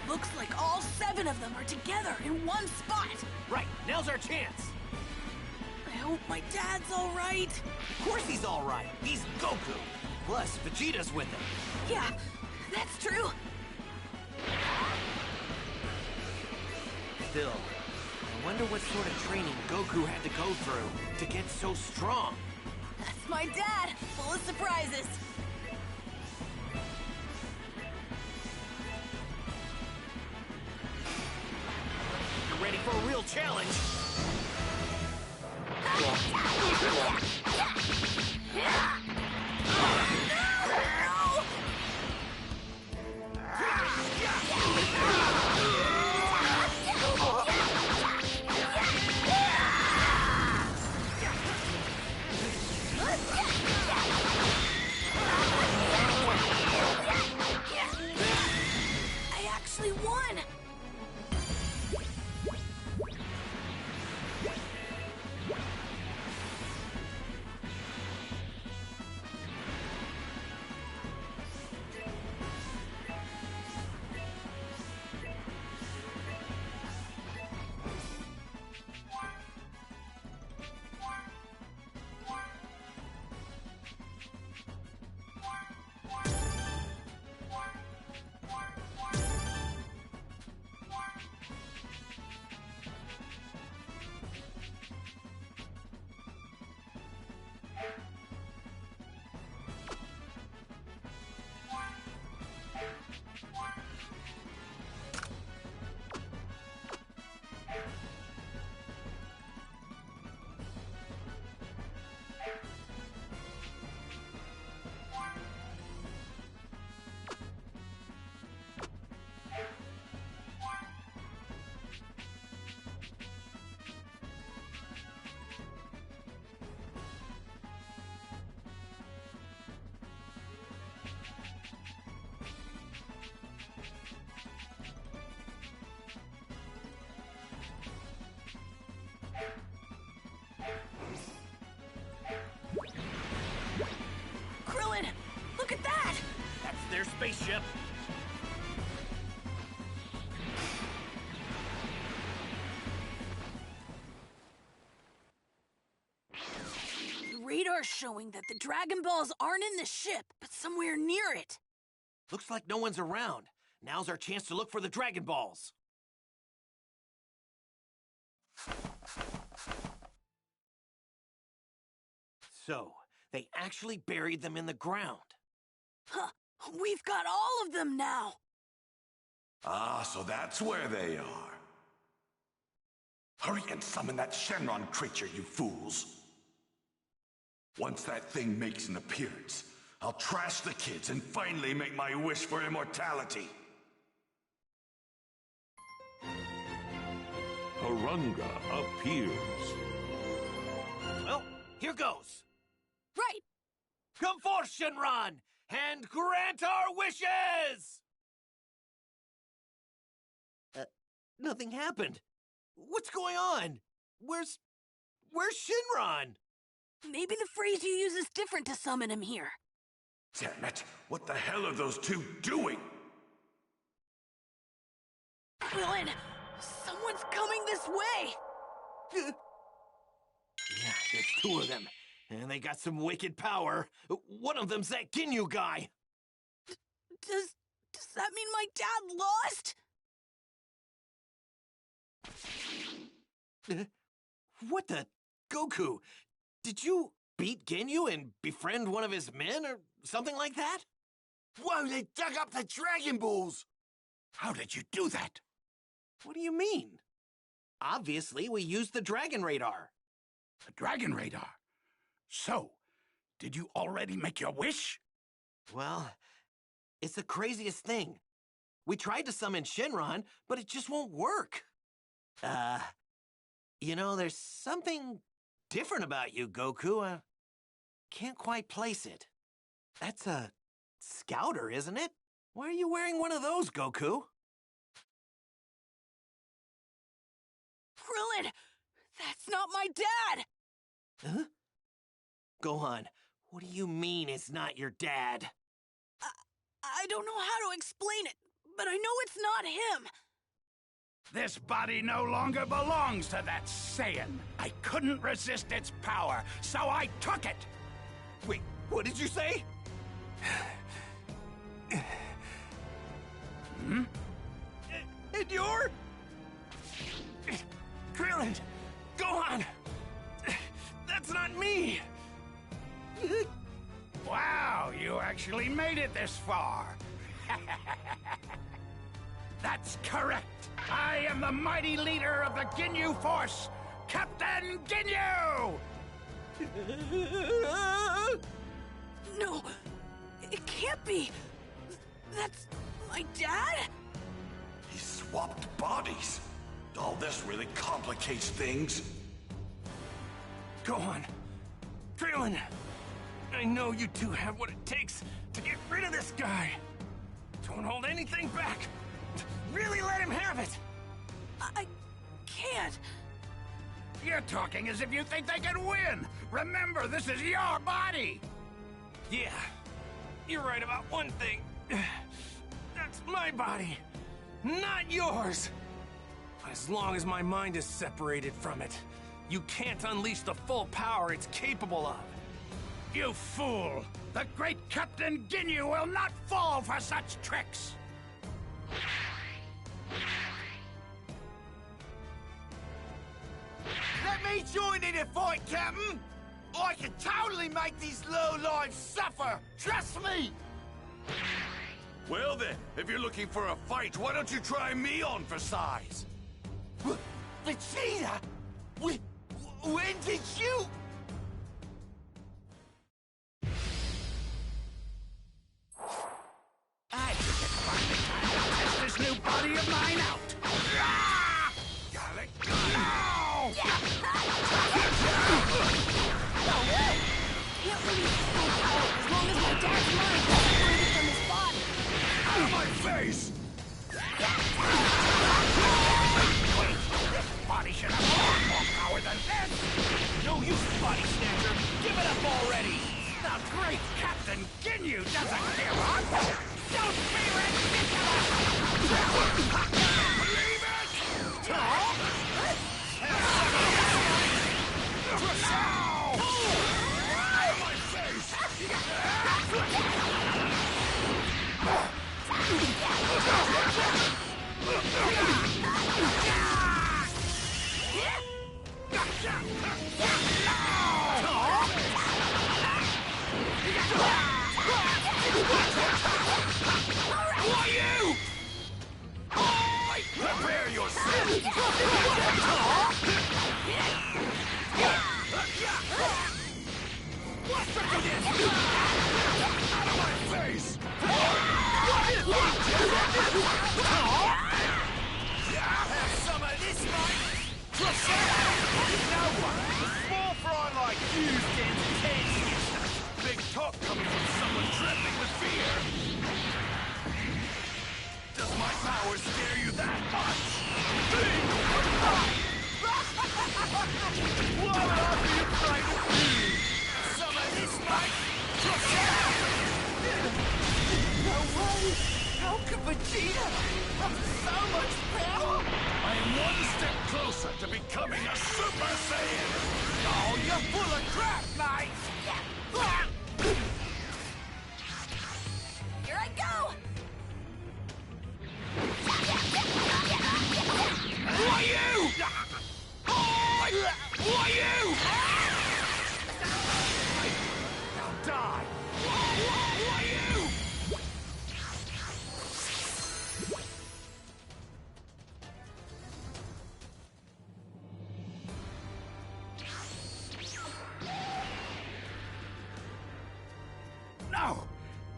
Looks like all 7 of them are together in one spot. Right, now's our chance. I hope my dad's all right. Of course he's all right. He's Goku. Plus, Vegeta's with him. Yeah, that's true. Still, I wonder what sort of training Goku had to go through to get so strong. That's my dad, full of surprises. You're ready for a real challenge? I actually won! Krillin, look at that! That's their spaceship. The radar's showing that the Dragon Balls aren't in the ship, but somewhere near it. Looks like no one's around. Now's our chance to look for the Dragon Balls. So, they actually buried them in the ground. Huh, we've got all of them now. Ah, so that's where they are. Hurry and summon that Shenron creature, you fools. Once that thing makes an appearance, I'll trash the kids and finally make my wish for immortality. Harunga appears. Well, here goes. Right. Come forth, Shenron, and grant our wishes! Nothing happened. What's going on? Where's Shenron? Maybe the phrase you use is different to summon him here. Damn it! What the hell are those two doing? Krillin, someone's coming this way. Yeah, there's 2 of them. And they got some wicked power. One of them's that Ginyu guy. Does that mean my dad lost? What the? Goku, did you beat Ginyu and befriend one of his men or something like that? Whoa, they dug up the Dragon Balls! How did you do that? What do you mean? Obviously, we used the Dragon Radar. The Dragon Radar? So, did you already make your wish? Well, it's the craziest thing. We tried to summon Shenron, but it just won't work. You know, there's something different about you, Goku. Can't quite place it. That's a scouter, isn't it? Why are you wearing one of those, Goku? Krillin, that's not my dad! Huh? Gohan, what do you mean it's not your dad? I don't know how to explain it, but I know it's not him. This body no longer belongs to that Saiyan. I couldn't resist its power, so I took it. Wait, what did you say? And you're... Krillin! Gohan! That's not me! Wow, you actually made it this far. That's correct. I am the mighty leader of the Ginyu Force, Captain Ginyu! No, it can't be. That's my dad? He swapped bodies. All this really complicates things. Gohan! Krillin! I know you two have what it takes to get rid of this guy. Don't hold anything back. Really let him have it. I can't. You're talking as if you think they can win. Remember, this is your body. Yeah, you're right about one thing. That's my body, not yours. As long as my mind is separated from it, you can't unleash the full power it's capable of. You fool! The great Captain Ginyu will not fall for such tricks! Let me join in the fight, Captain! I can totally make these lowlifes suffer! Trust me! Well then, if you're looking for a fight, why don't you try me on for size? Vegeta? When did you... I think it's finally time to test this new body of mine out! Got it? No! Can't release his full power as long as my dad's mind is separated from his body. Out of my face! Wait, this body should have far more power than this! No use, body snatcher. Give it up already. The great Captain Ginyu doesn't give up! Don't be ridiculous! Believe it! Out of my face! Who are you? Prepare yourself! What's up with this? Out of my face! Have some of this, mate! No one, a small fry like you, stands a chance against us. Big talk coming from someone trembling with fear. Does my power scare you that much? What would I be afraid of you? Some of this, mate! No way! How could Vegeta have so much power? I am one step closer to becoming a Super Saiyan! Oh, you're full of crap, mate! Here I go! Who are you? Who are you? Now die! Who are you? No!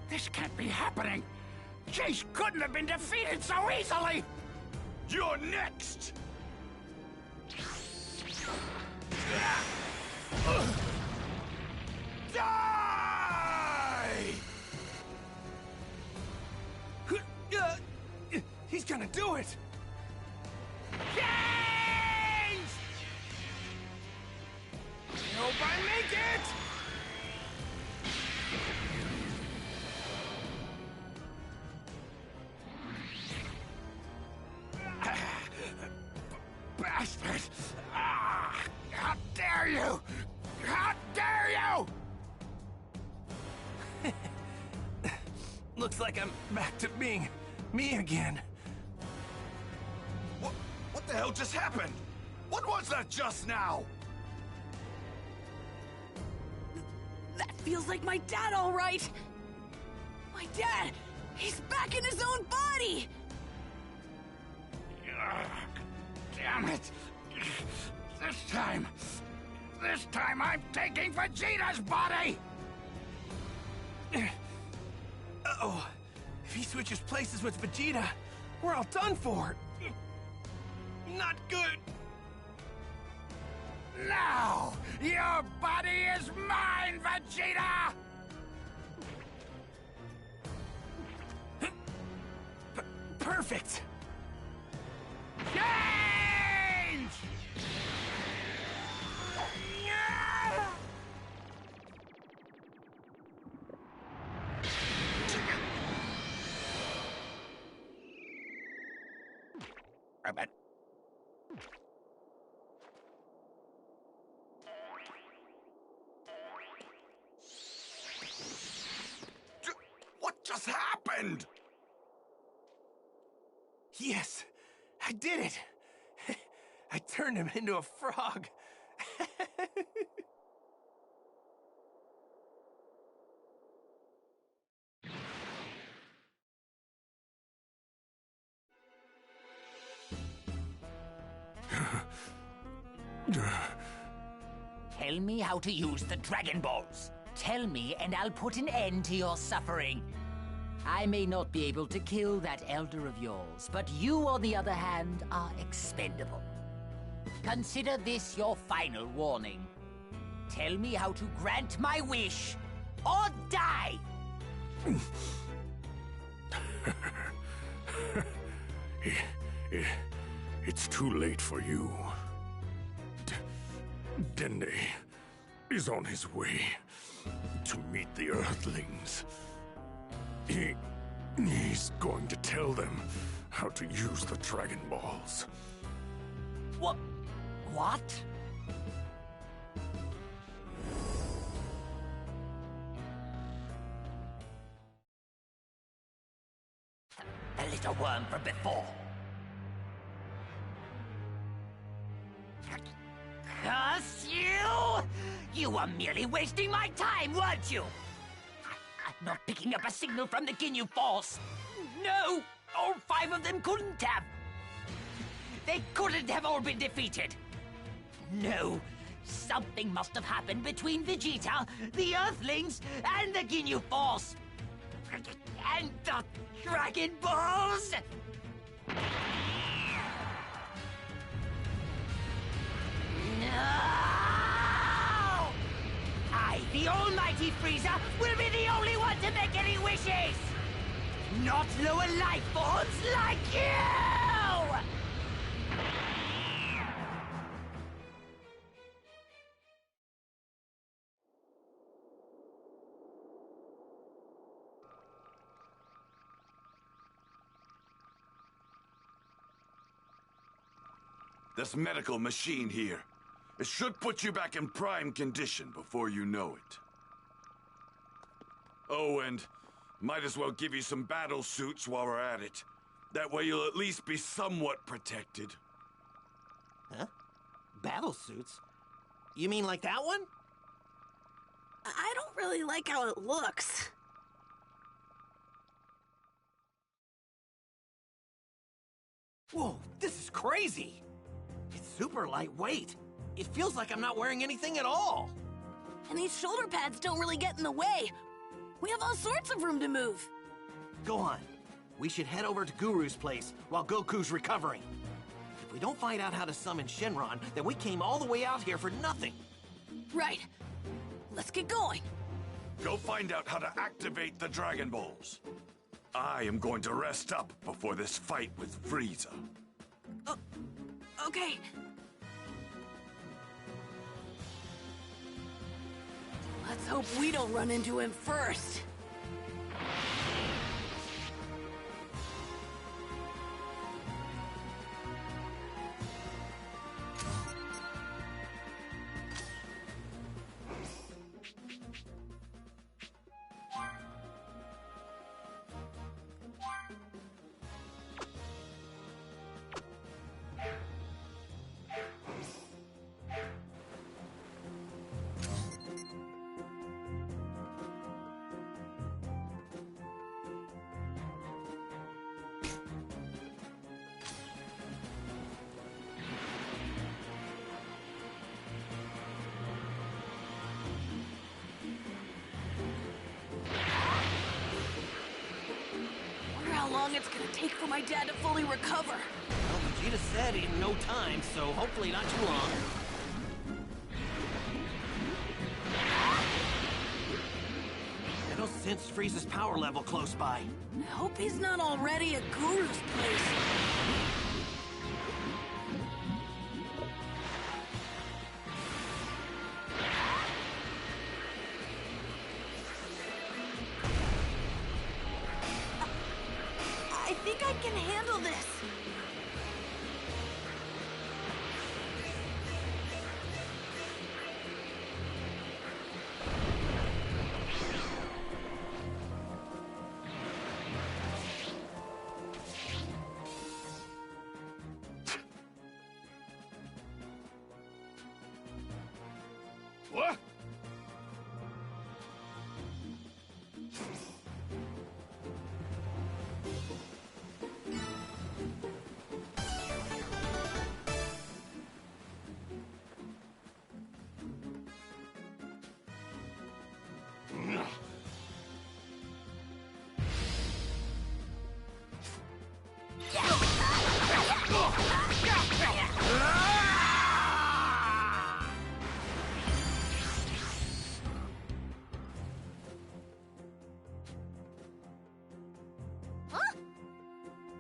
This can't be happening! Chase couldn't have been defeated so easily! You're next! Die! He's gonna do it! Chase! Hope I make it! Looks like I'm back to being me again. What the hell just happened? What was that just now? That feels like my dad, all right. My dad, he's back in his own body. Damn it! This time I'm taking Vegeta's body! Uh-oh. If he switches places with Vegeta, we're all done for. Not good. No! Your body is mine, Vegeta! Perfect! Change! But What just happened? Yes, I did it! I turned him into a frog. Tell me how to use the Dragon Balls. Tell me and I'll put an end to your suffering. I may not be able to kill that elder of yours, but you, on the other hand, are expendable. Consider this your final warning. Tell me how to grant my wish, or die! It's too late for you. Dende is on his way to meet the Earthlings. He's going to tell them how to use the Dragon Balls. What? The little worm from before. Curse you! You were merely wasting my time, weren't you? I'm not picking up a signal from the Ginyu Force. No! All 5 of them couldn't have. They couldn't have all been defeated. No. Something must have happened between Vegeta, the Earthlings, and the Ginyu Force. And the Dragon Balls! No! I, the Almighty Frieza, will be the only one to make any wishes! Not lower life forms like you! This medical machine here. It should put you back in prime condition before you know it. Oh, and might as well give you some battle suits while we're at it. That way you'll at least be somewhat protected. Huh? Battle suits? You mean like that one? I don't really like how it looks. Whoa, this is crazy! It's super lightweight. It feels like I'm not wearing anything at all. And these shoulder pads don't really get in the way. We have all sorts of room to move. Gohan, we should head over to Guru's place while Goku's recovering. If we don't find out how to summon Shenron, then we came all the way out here for nothing. Right. Let's get going. Go find out how to activate the Dragon Balls. I am going to rest up before this fight with Frieza. Okay. Let's hope we don't run into him first. long it's gonna take for my dad to fully recover. Well, Vegeta said in no time, so hopefully not too long. I don't sense Frieza's power level close by. I hope he's not already at Guru's place. I think I can handle this. What?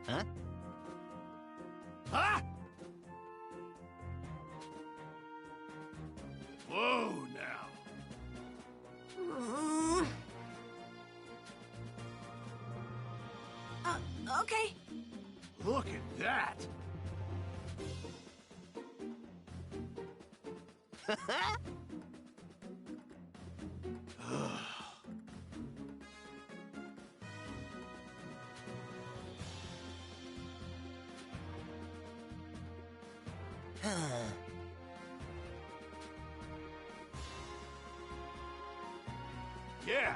Huh? Huh? Whoa, now. Okay. Look at that. Yeah.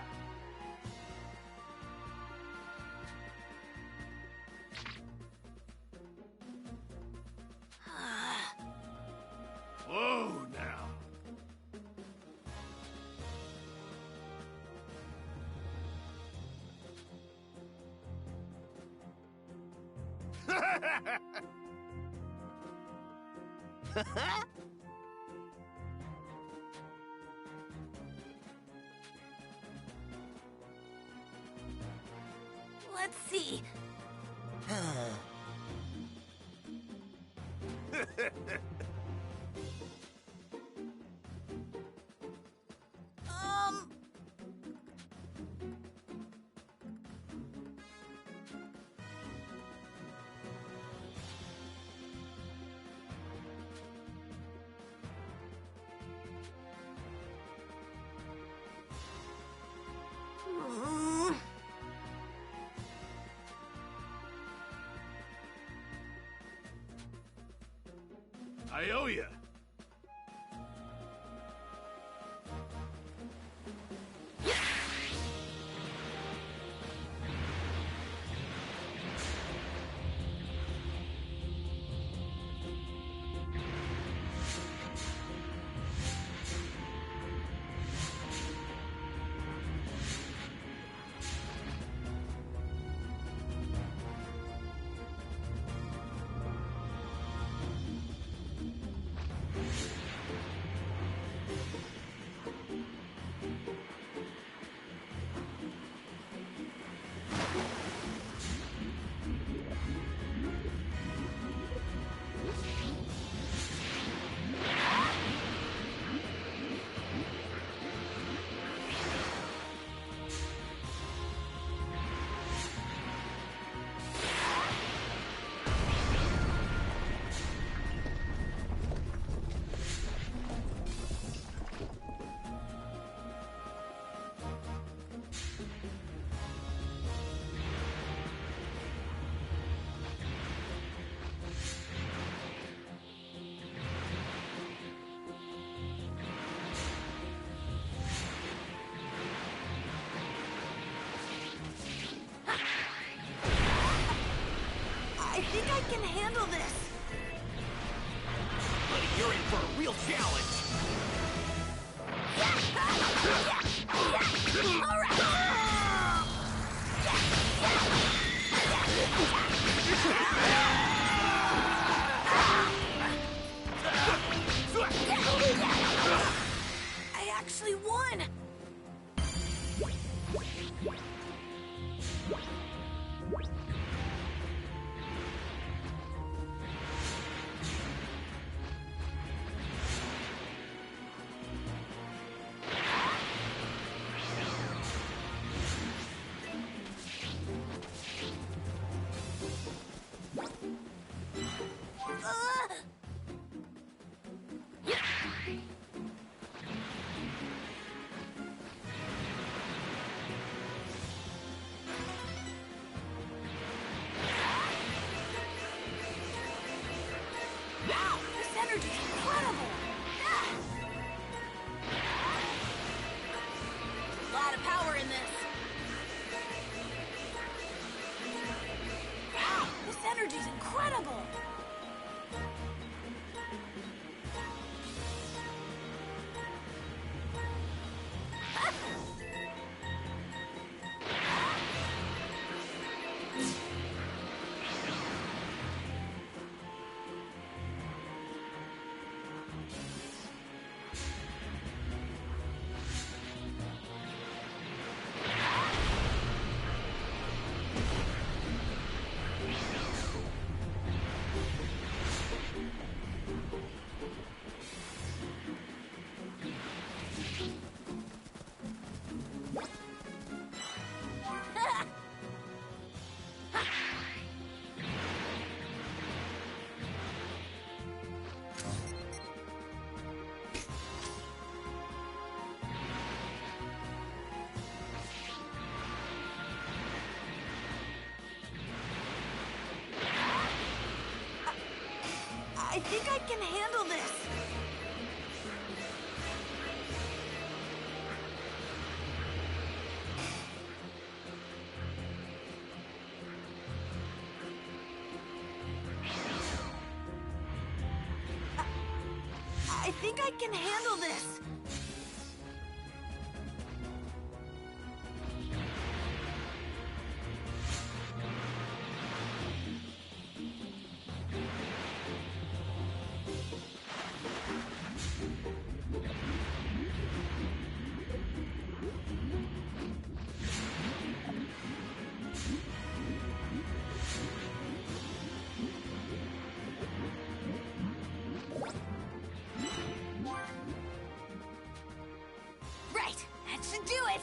Whoa, now. Let's see. Um... I owe you. I think I can handle this. Buddy, you're in for a real challenge. All right. I think I can handle this. I think I can handle this. Right, that should do it.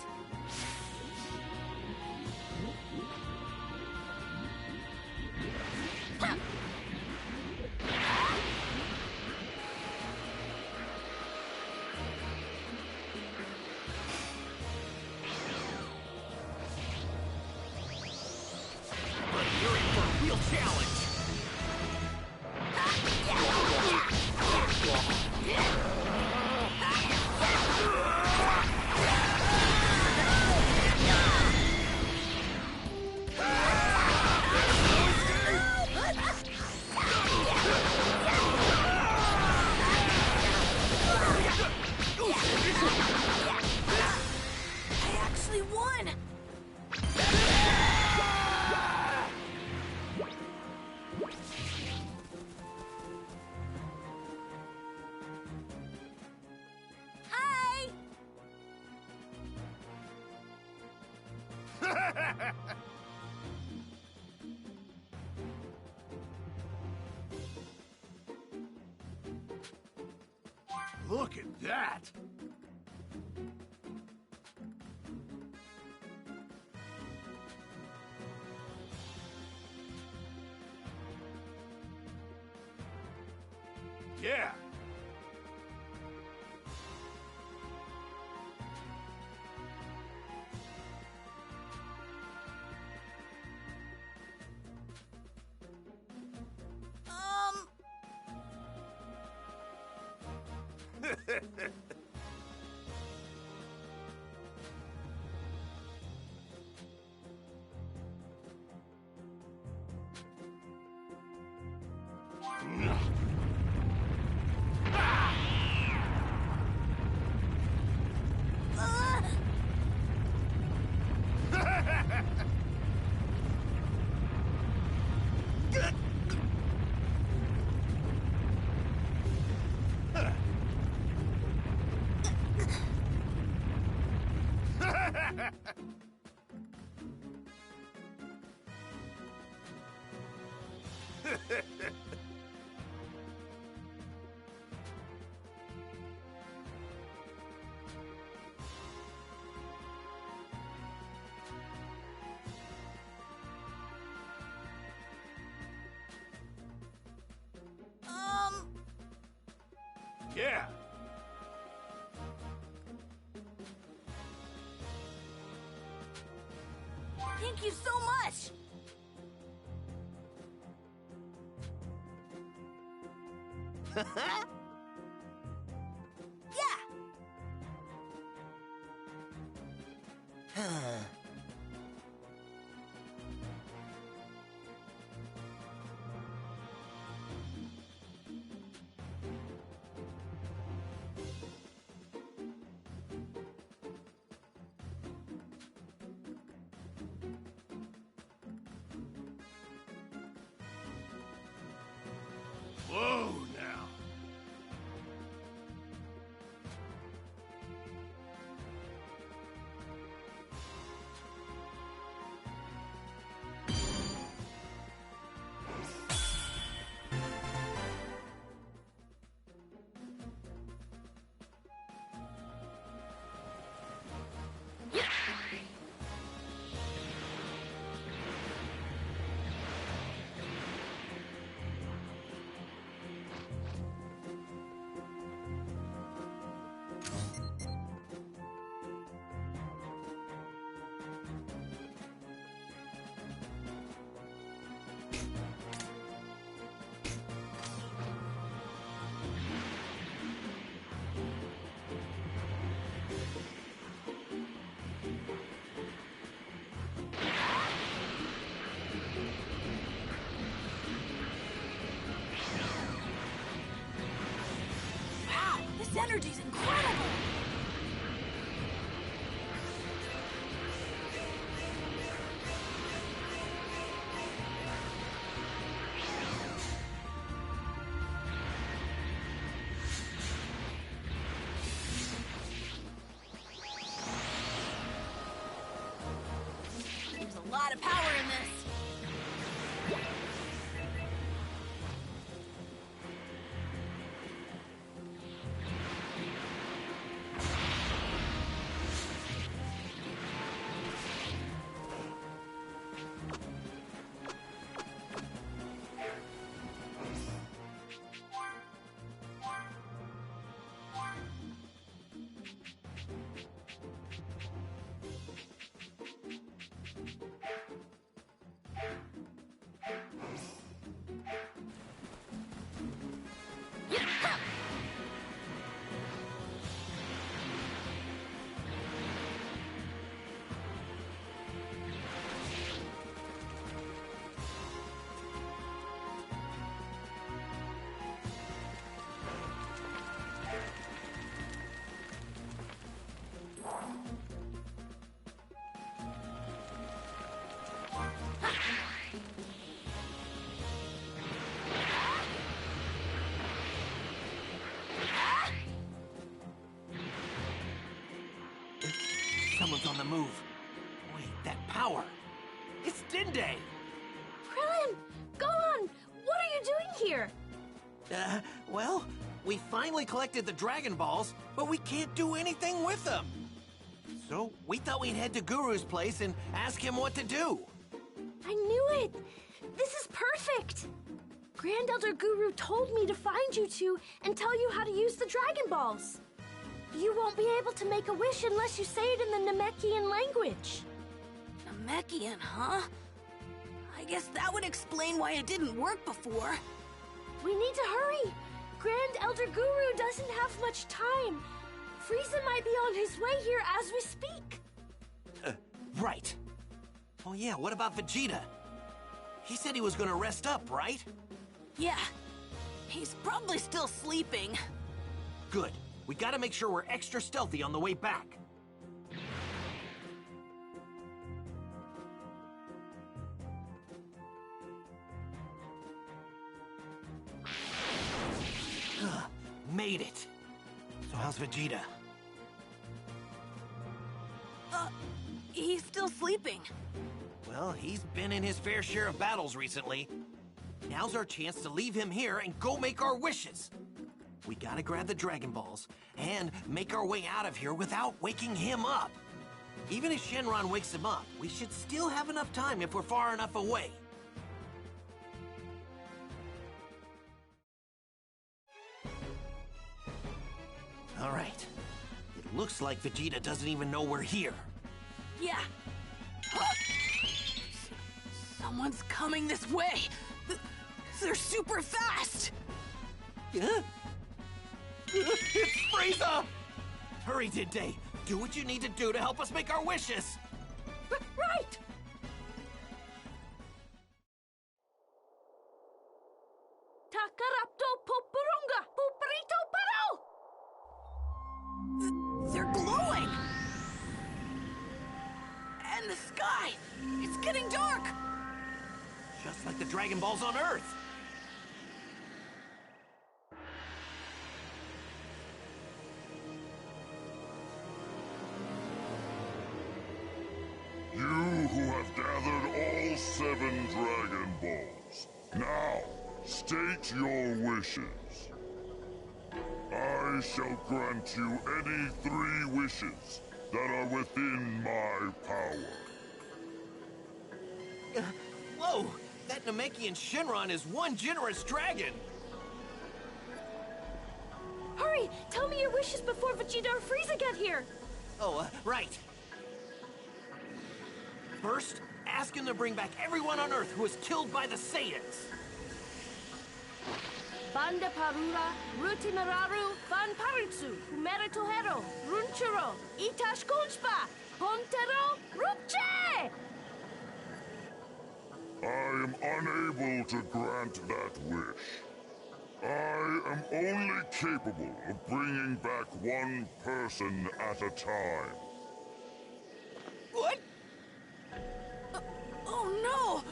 You're in for a real challenge. I actually won. Hi. Look at that! Yeah! Yeah! Thank you so much. Yeah. Whoa, now! This energy's incredible! There's a lot of power in this. Someone's on the move. Wait, that power. It's Dende! Krillin! Gohan! What are you doing here? Well, we finally collected the Dragon Balls, but we can't do anything with them. So, we thought we'd head to Guru's place and ask him what to do. I knew it! This is perfect! Grand Elder Guru told me to find you two and tell you how to use the Dragon Balls. You won't be able to make a wish unless you say it in the Namekian language. Namekian, huh? I guess that would explain why it didn't work before. We need to hurry. Grand Elder Guru doesn't have much time. Frieza might be on his way here as we speak. Right. Oh yeah, what about Vegeta? He said he was gonna rest up, right? Yeah. He's probably still sleeping. Good. We gotta make sure we're extra stealthy on the way back. Made it. So how's Vegeta? He's still sleeping. Well, he's been in his fair share of battles recently. Now's our chance to leave him here and go make our wishes. We gotta grab the Dragon Balls and make our way out of here without waking him up. Even if Shenron wakes him up, we should still have enough time if we're far enough away. All right. It looks like Vegeta doesn't even know we're here. Yeah. Someone's coming this way. They're super fast. It's Frieza! Hurry, Dende. Do what you need to do to help us make our wishes. Right! Takarapto Poporunga Poperito Paro! They're glowing. And the sky, it's getting dark. Just like the Dragon Balls on Earth. You who have gathered all 7 Dragon Balls, now state your wishes. I shall grant you any 3 wishes that are within my power. Whoa! That Namekian Shenron is one generous dragon! Hurry! Tell me your wishes before Vegeta or Frieza get here! Oh, right. First, ask him to bring back everyone on Earth who was killed by the Saiyans. Banda Parura, Rutimararu, Van Paritsu, Humeritohero, Runchuro, Itash Kulchpa, Pontero, Rupche! I am unable to grant that wish. I am only capable of bringing back one person at a time. What? Oh no!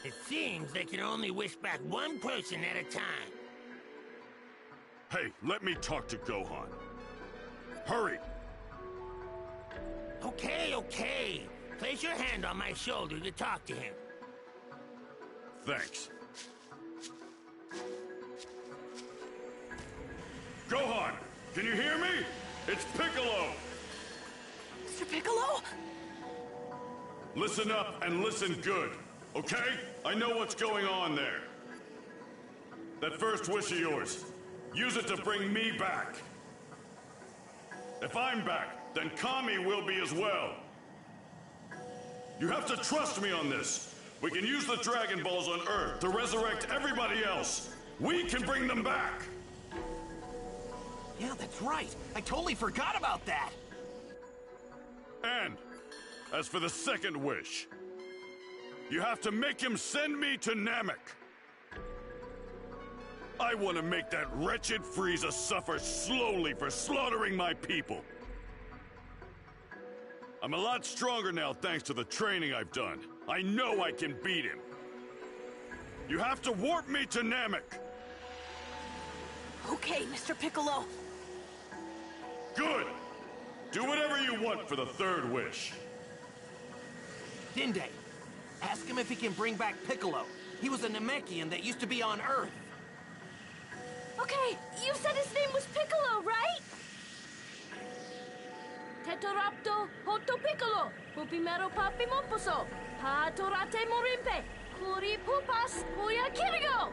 It seems they can only wish back one person at a time. Hey, let me talk to Gohan. Hurry! Okay. Place your hand on my shoulder to talk to him. Thanks. Gohan, can you hear me? It's Piccolo! Mr. Piccolo? Listen up and listen good, okay? I know what's going on there. That first wish of yours, use it to bring me back. If I'm back, then Kami will be as well. You have to trust me on this. We can use the Dragon Balls on Earth to resurrect everybody else. We can bring them back. Yeah, that's right. I totally forgot about that. And as for the second wish, you have to make him send me to Namek. I want to make that wretched Frieza suffer slowly for slaughtering my people. I'm a lot stronger now thanks to the training I've done. I know I can beat him. You have to warp me to Namek. Okay, Mr. Piccolo. Good. Do whatever you want for the third wish. Dinde, ask him if he can bring back Piccolo. He was a Namekian that used to be on Earth. Okay, you said his name was Piccolo, right? Tetorapto Hoto Piccolo, Pupimero Papi Momposo, Patorate Morimpe, Kuri Pupas, Puya Kirigo,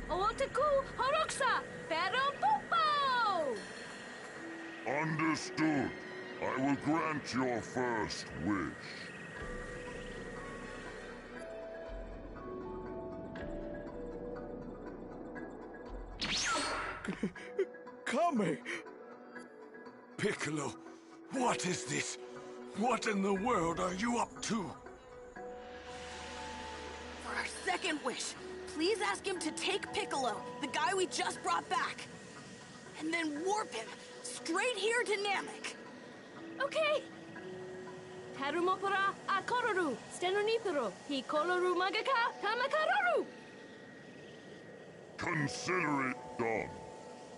Ootaku Horoxa, Pero Pupo! Understood. I will grant your first wish. Kami! Piccolo, what is this? What in the world are you up to? For our second wish, please ask him to take Piccolo, the guy we just brought back, and then warp him straight here to Namek. Okay. Tarumopora Akororu, Stenonipero, Hikoloru Magaka, Kamakaroru! Consider it done.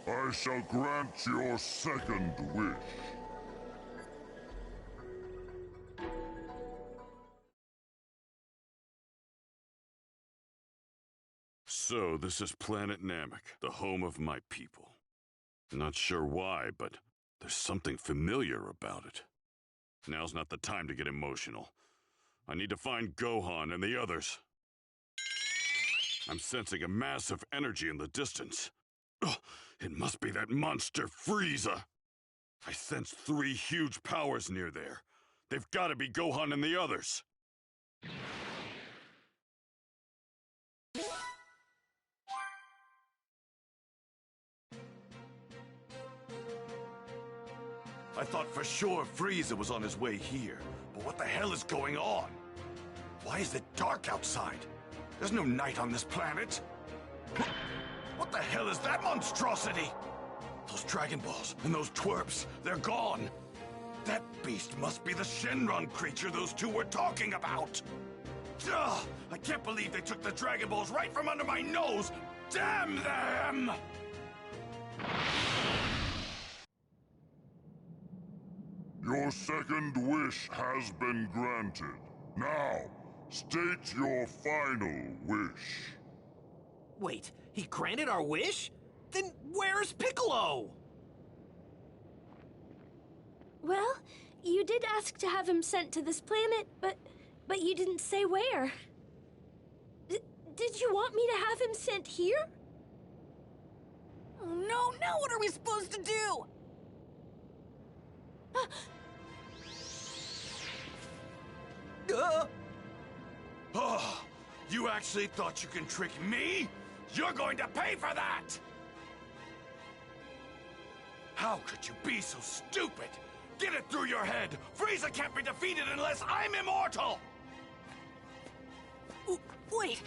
I shall grant your second wish. So, this is Planet Namek, the home of my people. Not sure why, but there's something familiar about it. Now's not the time to get emotional. I need to find Gohan and the others. I'm sensing a massive energy in the distance. Ugh, it must be that monster Frieza. I sense 3 huge powers near there. They've got to be Gohan and the others. I thought for sure Frieza was on his way here. But what the hell is going on? Why is it dark outside? There's no night on this planet. What the hell is that monstrosity? Those Dragon Balls and those twerps, they're gone. That beast must be the Shenron creature those two were talking about. Ugh, I can't believe they took the Dragon Balls right from under my nose. Damn them! Your second wish has been granted. Now, state your final wish. Wait, he granted our wish? Then where's Piccolo? Well, you did ask to have him sent to this planet, but you didn't say where. Did you want me to have him sent here? Oh no, now what are we supposed to do? Oh, you actually thought you can trick me? You're going to pay for that! How could you be so stupid? Get it through your head! Frieza can't be defeated unless I'm immortal! Wait.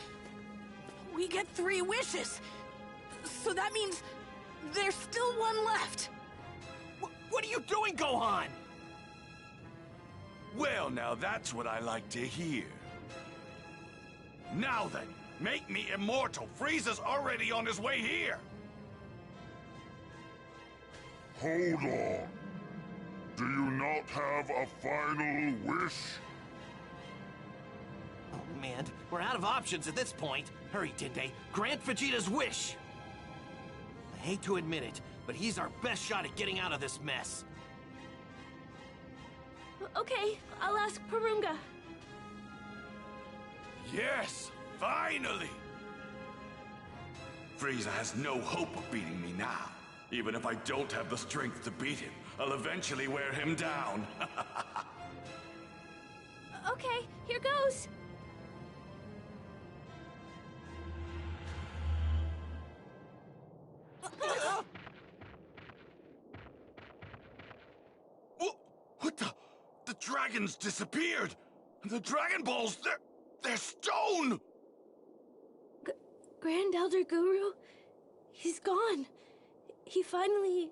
We get 3 wishes. So that means there's still one left. What are you doing, Gohan? Well, now that's what I like to hear. Now then, make me immortal. Frieza's already on his way here. Hold on. Do you not have a final wish? Oh, man. We're out of options at this point. Hurry, Dende. Grant Vegeta's wish. I hate to admit it, but he's our best shot at getting out of this mess. Okay, I'll ask Purunga. Yes, finally! Frieza has no hope of beating me now. Even if I don't have the strength to beat him, I'll eventually wear him down. Okay, here goes. What the? The dragons disappeared! The Dragon Balls, they're stone! Grand Elder Guru, he's gone. He finally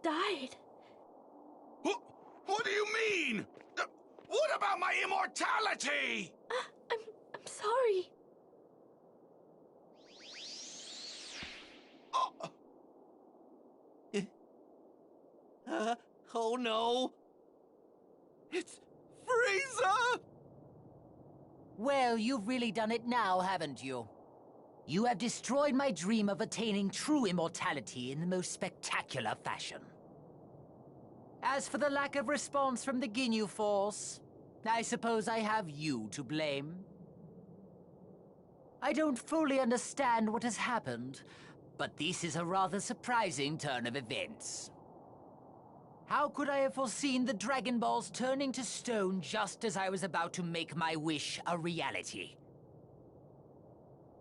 died. What do you mean? What about my immortality? I'm sorry. Oh no! It's Frieza! Well, you've really done it now, haven't you? You have destroyed my dream of attaining true immortality in the most spectacular fashion. As for the lack of response from the Ginyu Force, I suppose I have you to blame. I don't fully understand what has happened, but this is a rather surprising turn of events. How could I have foreseen the Dragon Balls turning to stone just as I was about to make my wish a reality?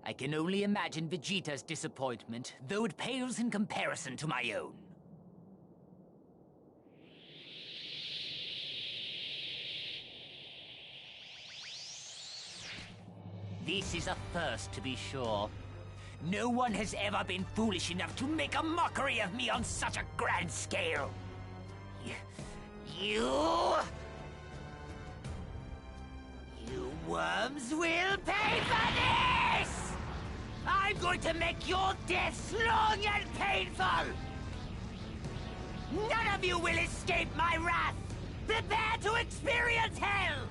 I can only imagine Vegeta's disappointment, though it pales in comparison to my own. This is a first, to be sure. No one has ever been foolish enough to make a mockery of me on such a grand scale. You worms will pay for this! I'm going to make your deaths long and painful! None of you will escape my wrath! Prepare to experience hell!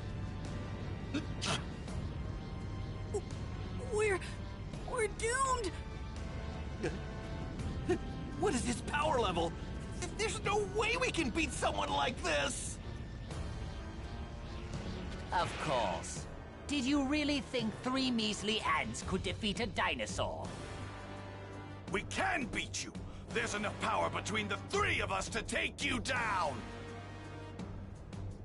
We're doomed! What is his power level? There's no way we can beat someone like this! Of course. Did you really think 3 measly ants could defeat a dinosaur? We can beat you! There's enough power between the 3 of us to take you down!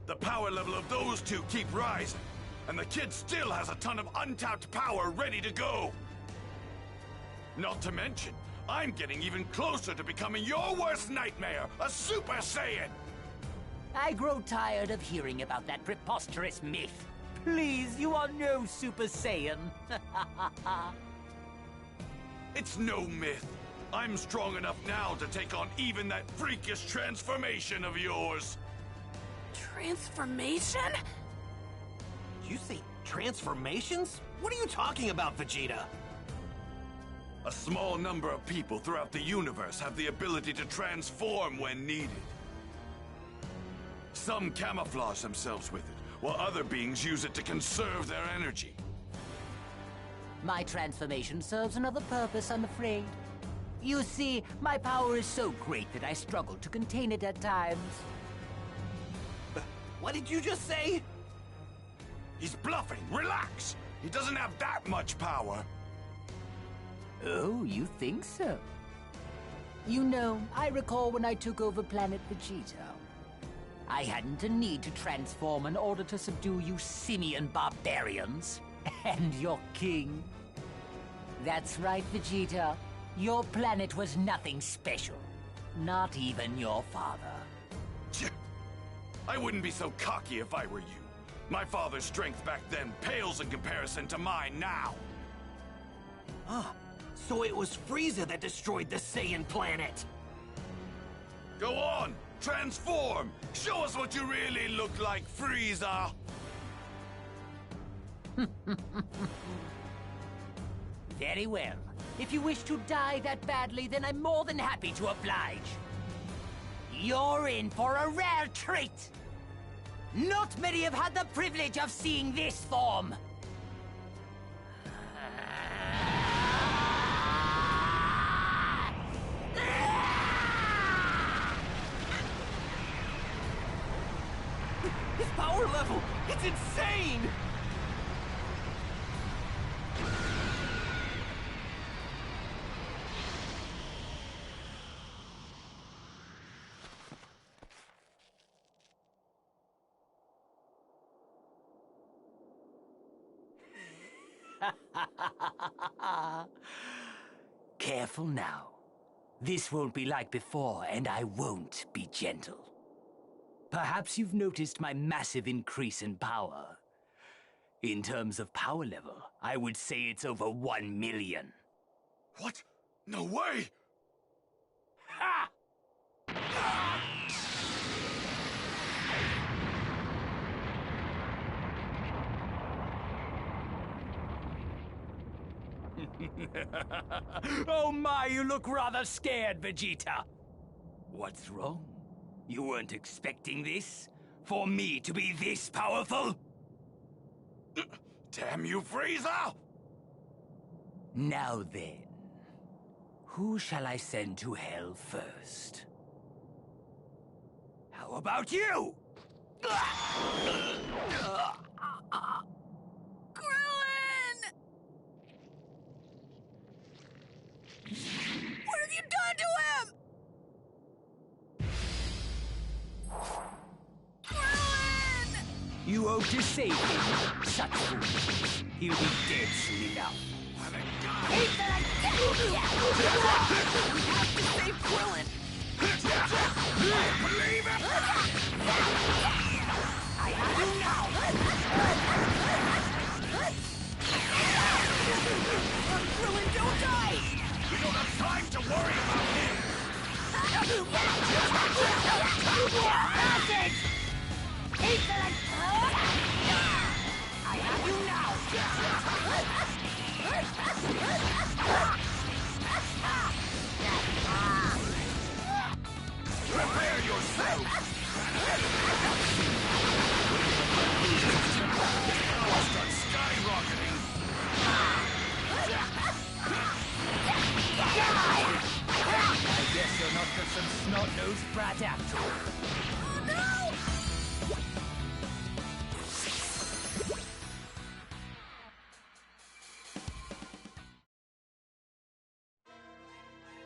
The power level of those 2 keep rising, and the kid still has a ton of untapped power ready to go! Not to mention, I'm getting even closer to becoming your worst nightmare, a Super Saiyan! I grow tired of hearing about that preposterous myth. Please, you are no Super Saiyan. It's no myth. I'm strong enough now to take on even that freakish transformation of yours. Transformation? Did you say transformations? What are you talking about, Vegeta? A small number of people throughout the universe have the ability to transform when needed. Some camouflage themselves with it, while other beings use it to conserve their energy. My transformation serves another purpose, I'm afraid. You see, my power is so great that I struggle to contain it at times. What did you just say? He's bluffing. Relax! He doesn't have that much power. Oh, you think so? You know, I recall when I took over Planet Vegeta. I hadn't a need to transform in order to subdue you simian barbarians. And your king. That's right, Vegeta. Your planet was nothing special. Not even your father. I wouldn't be so cocky if I were you. My father's strength back then pales in comparison to mine now. Ah, so it was Frieza that destroyed the Saiyan planet. Go on! Transform! Show us what you really look like, Frieza! Very well. If you wish to die that badly, then I'm more than happy to oblige. You're in for a rare treat! Not many have had the privilege of seeing this form. His power level! It's insane! Careful now. This won't be like before, and I won't be gentle. Perhaps you've noticed my massive increase in power. In terms of power level, I would say it's over 1 million. What? No way! Ha! Oh my, you look rather scared, Vegeta. What's wrong? You weren't expecting this? For me to be this powerful? Damn you, Frieza! Now then, who shall I send to hell first? How about you? Krillin! What have you done to him? Krillin! You owe to save him, such fool. He'll be dead soon enough. We have to save Krillin! Believe it! I have him now! Krillin, don't die! We don't have time to worry about him! Passage! I have you now! Prepare yourself! Power starts skyrocketing! I guess you're not just some snot-nosed brat after all. Oh no!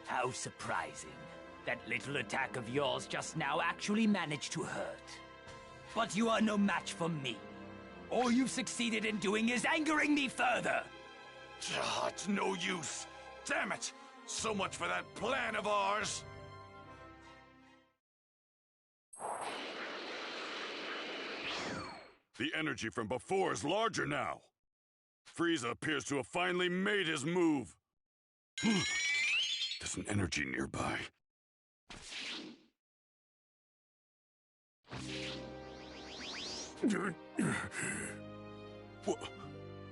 How surprising. That little attack of yours just now actually managed to hurt. But you are no match for me. All you've succeeded in doing is angering me further. It's no use. Damn it! So much for that plan of ours! The energy from before is larger now. Frieza appears to have finally made his move. There's an energy nearby. What?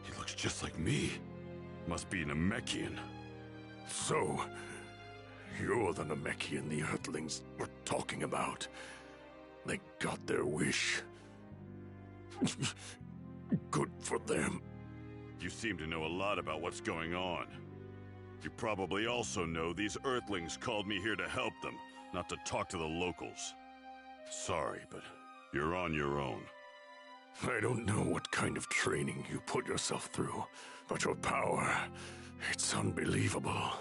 He looks just like me. Must be Namekian. So, you're the Namekian the Earthlings were talking about. They got their wish. Good for them. You seem to know a lot about what's going on. You probably also know these Earthlings called me here to help them, not to talk to the locals. Sorry, but you're on your own. I don't know what kind of training you put yourself through, but your power, it's unbelievable.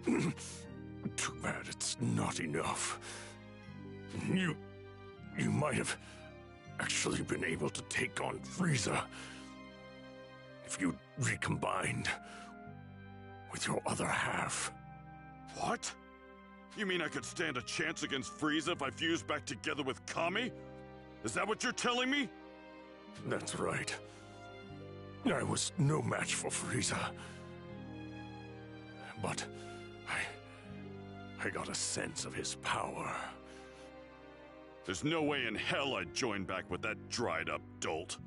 Too bad it's not enough. You might have actually been able to take on Frieza if you'd recombined with your other half. What? You mean I could stand a chance against Frieza if I fused back together with Kami? Is that what you're telling me? That's right. I was no match for Frieza. But I got a sense of his power. There's no way in hell I'd join back with that dried-up dolt.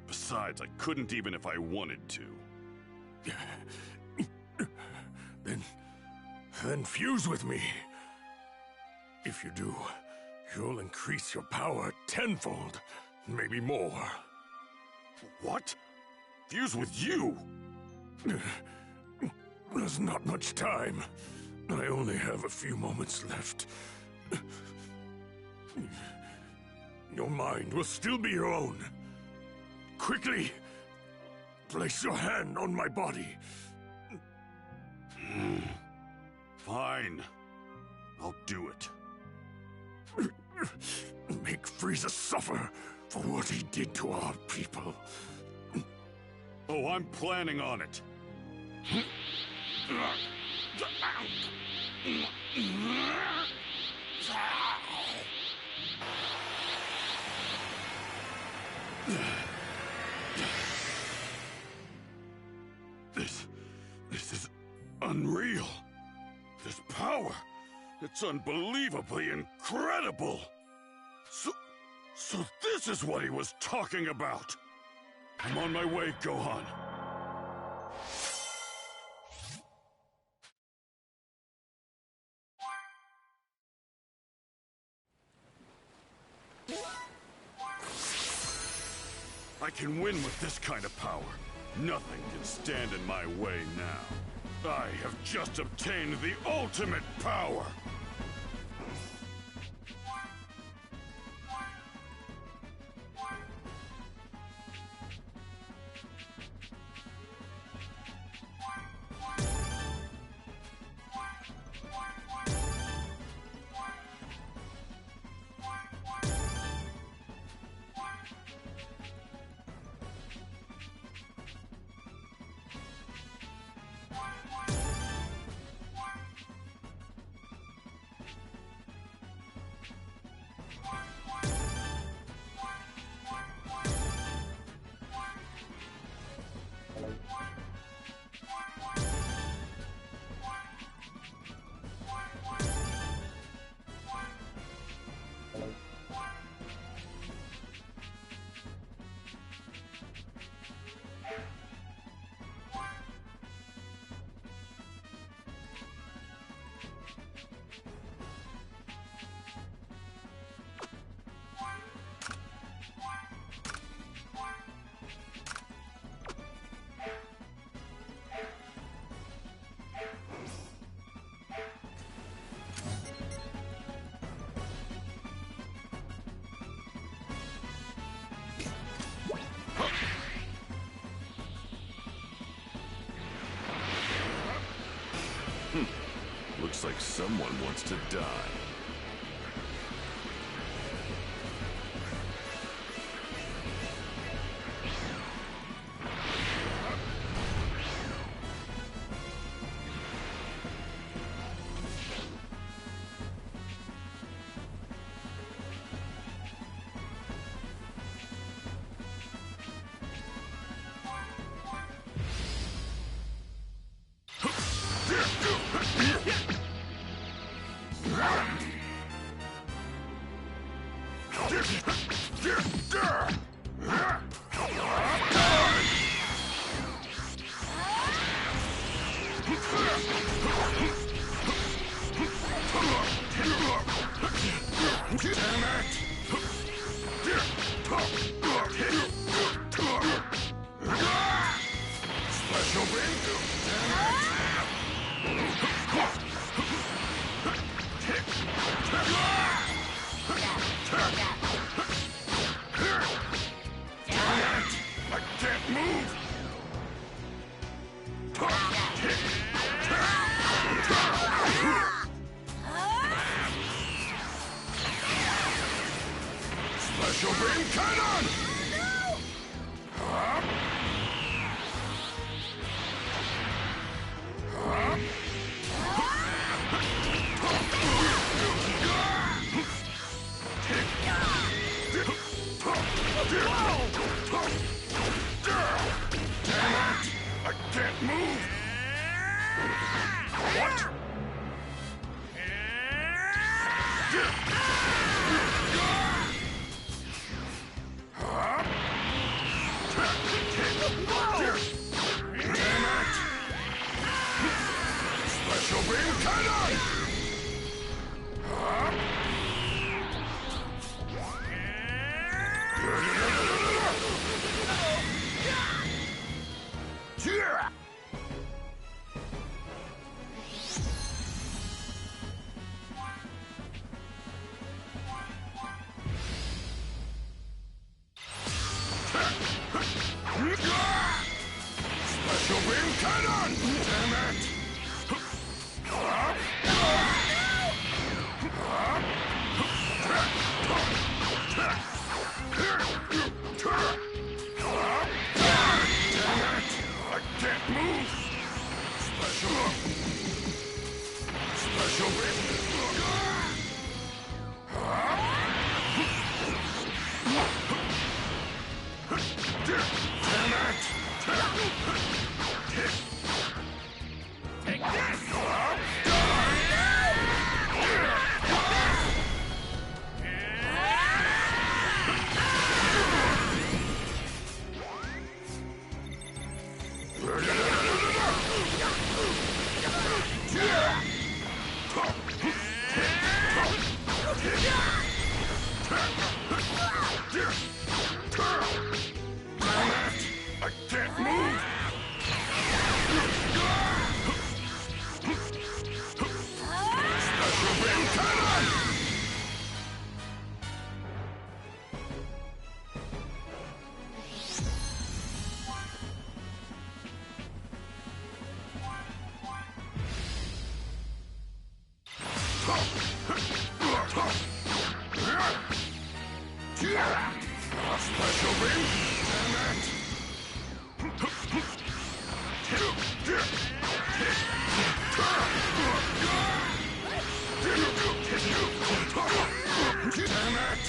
Besides, I couldn't even if I wanted to. Then fuse with me. If you do, you'll increase your power tenfold, maybe more. What? Fuse with you? There's not much time. I only have a few moments left. Your mind will still be your own. Quickly, place your hand on my body. Fine. I'll do it. Make Frieza suffer for what he did to our people. Oh, I'm planning on it. This is unreal. This power, it's unbelievably incredible. So this is what he was talking about. I'm on my way, Gohan. I can win with this kind of power. Nothing can stand in my way now. I have just obtained the ultimate power! Looks like someone wants to die. cannon! Damn it! I can't move! Special whip! Damn it! Take this! I can't move! Special beam cannon! Special beam! Damn it! Damn it!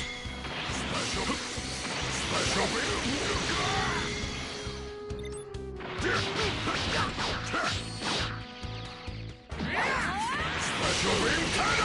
Special beam! Special beam cannon!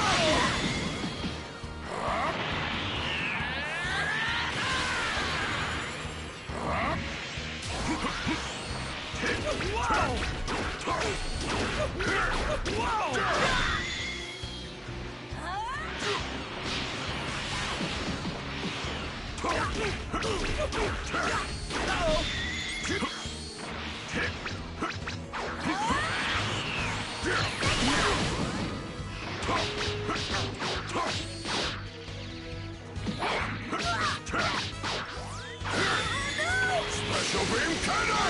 Special beam cannon!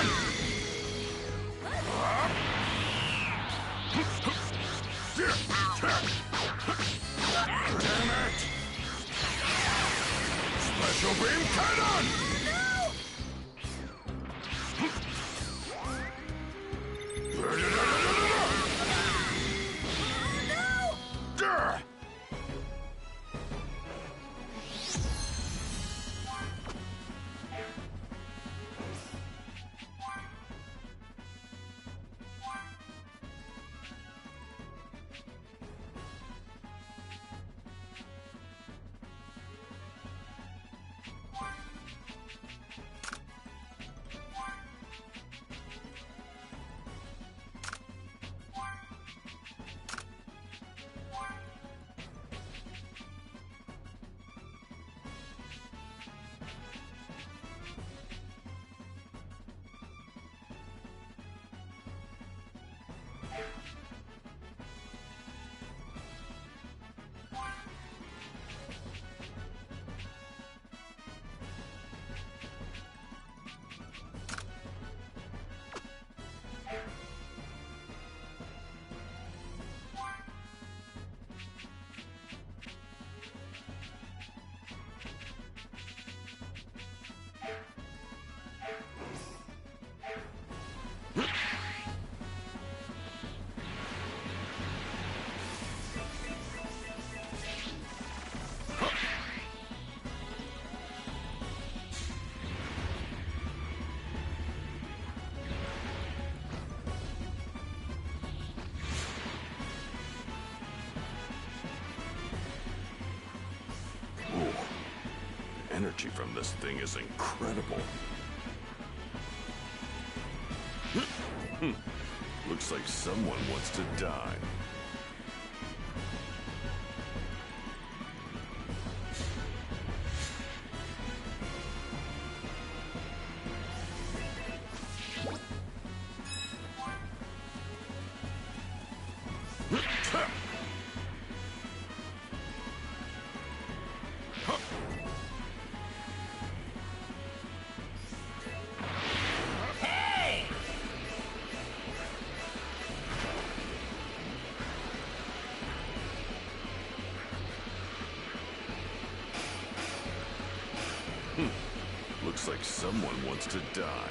Damn it! Special beam cannon! Energy from this thing is incredible. Looks like someone wants to die. Looks like someone wants to die.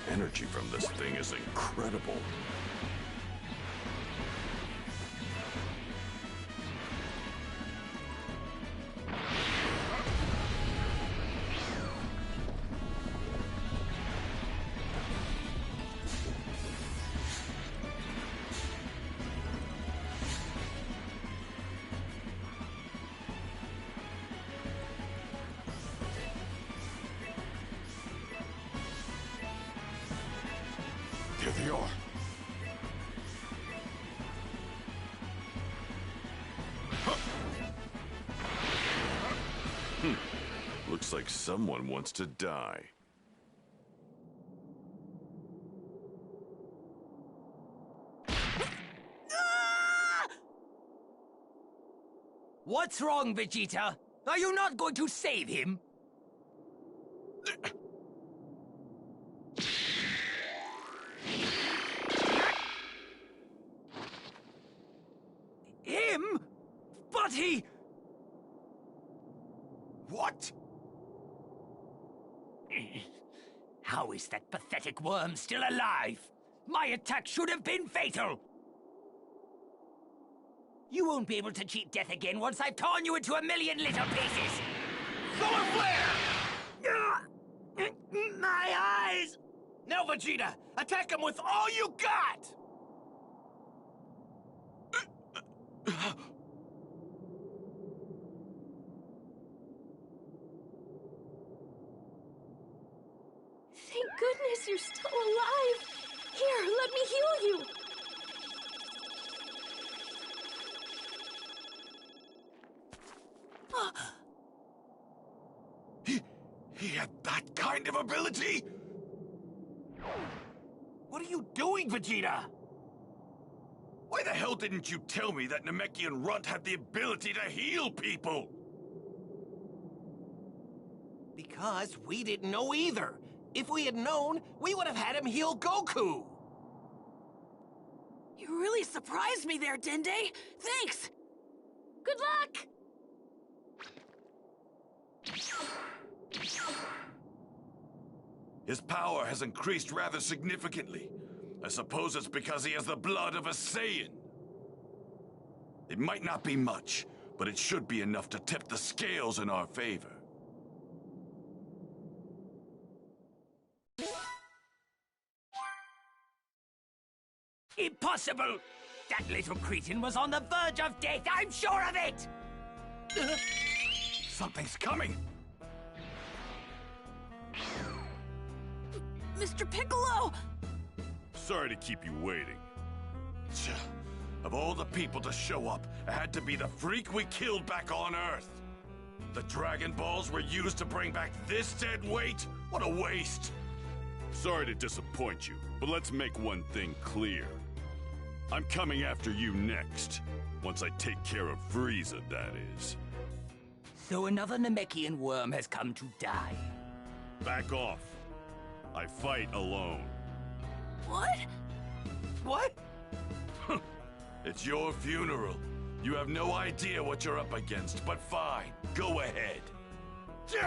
Energy from this thing is incredible. There they are. Looks like someone wants to die. What's wrong, Vegeta? Are you not going to save him? Him? But he... What? How is that pathetic worm still alive? My attack should have been fatal! You won't be able to cheat death again once I've torn you into a million little pieces! Solar flare! My eyes! Now, Vegeta, attack him with all you got! Thank goodness you're still alive. Here, let me heal you. He had that kind of ability? What are you doing, Vegeta? Why the hell didn't you tell me that Namekian Runt had the ability to heal people? Because we didn't know either. If we had known, we would have had him heal Goku. You really surprised me there, Dende. Thanks. Good luck. His power has increased rather significantly. I suppose it's because he has the blood of a Saiyan. It might not be much, but it should be enough to tip the scales in our favor. Impossible! That little cretin was on the verge of death, I'm sure of it! Something's coming! Mr. Piccolo! Sorry to keep you waiting. Of all the people to show up, it had to be the freak we killed back on Earth. The Dragon Balls were used to bring back this dead weight? What a waste! Sorry to disappoint you, but let's make one thing clear. I'm coming after you next. Once I take care of Frieza, that is. So another Namekian worm has come to die. Back off. I fight alone. What? What? It's your funeral. You have no idea what you're up against, but fine. Go ahead. There's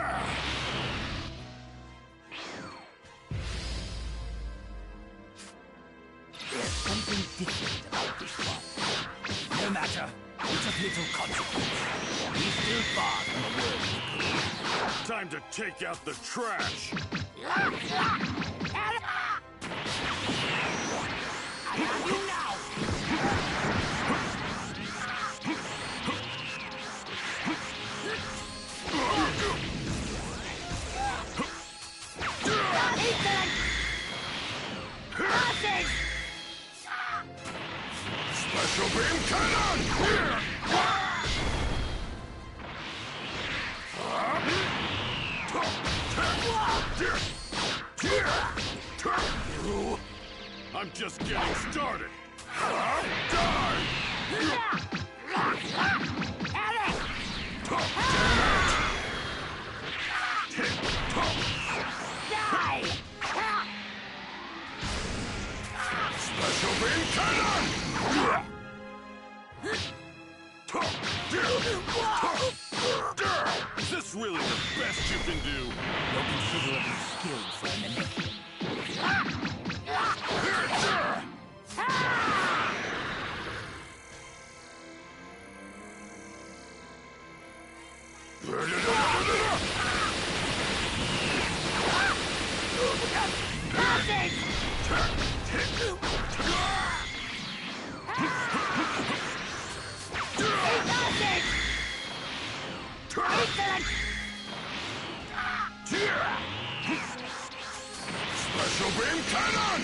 something different about this one. No matter, it's of little consequence. He's still far from the world. Time to take out the trash. I have you now! Special beam cannon! I'm just getting started. Special beam cannon! Is this really the best you can do? You're considerably skilled for a Namekian. Special beam cannon!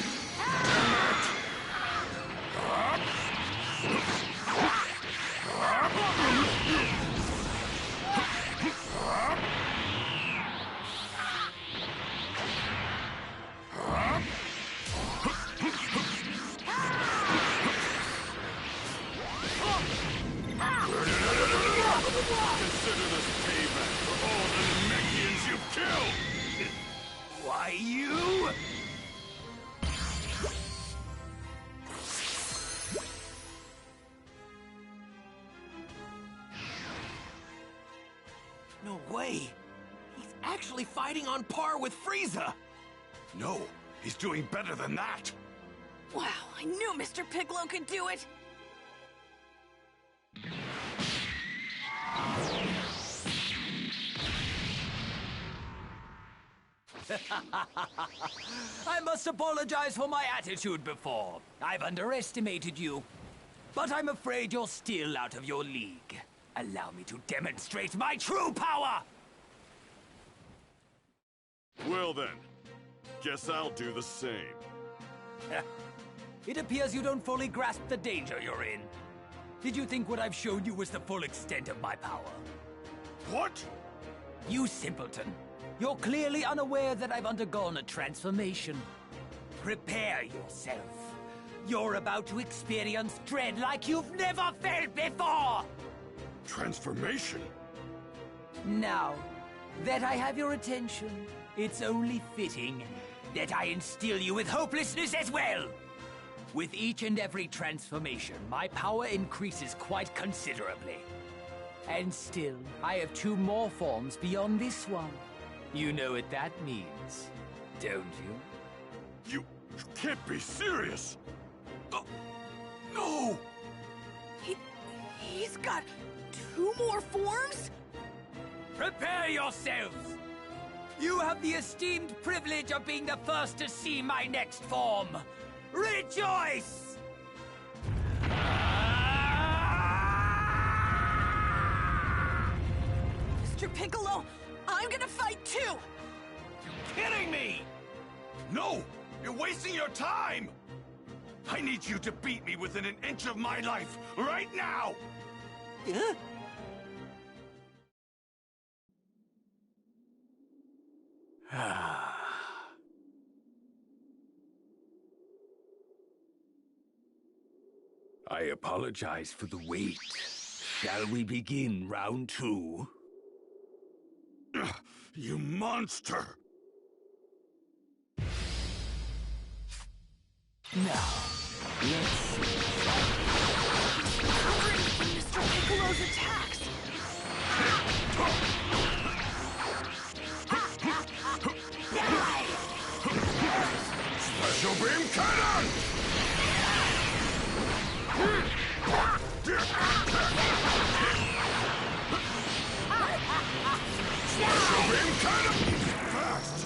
Consider this payback for all the Namekians you've killed! Why, you? No way! He's actually fighting on par with Frieza! No, he's doing better than that. Wow, I knew Mr. Piccolo could do it! I must apologize for my attitude before. I've underestimated you. But I'm afraid you're still out of your league. Allow me to demonstrate my true power! Well then, guess I'll do the same. It appears you don't fully grasp the danger you're in. Did you think what I've shown you was the full extent of my power? What? You simpleton. You're clearly unaware that I've undergone a transformation. Prepare yourself. You're about to experience dread like you've never felt before! Transformation? Now that I have your attention, it's only fitting that I instill you with hopelessness as well! With each and every transformation, my power increases quite considerably. And still, I have 2 more forms beyond this one. You know what that means, don't you? You can't be serious! No! He's got 2 more forms? Prepare yourselves! You have the esteemed privilege of being the first to see my next form! Rejoice! Mr. Piccolo, I'm gonna fight too! Kidding me! No! You're wasting your time! I need you to beat me within an inch of my life, right now! Huh? I apologize for the wait. Shall we begin round 2? You monster! Now, let's see. Mr. Piccolo's attacks. Special beam cannon! Special beam cannon! Fast!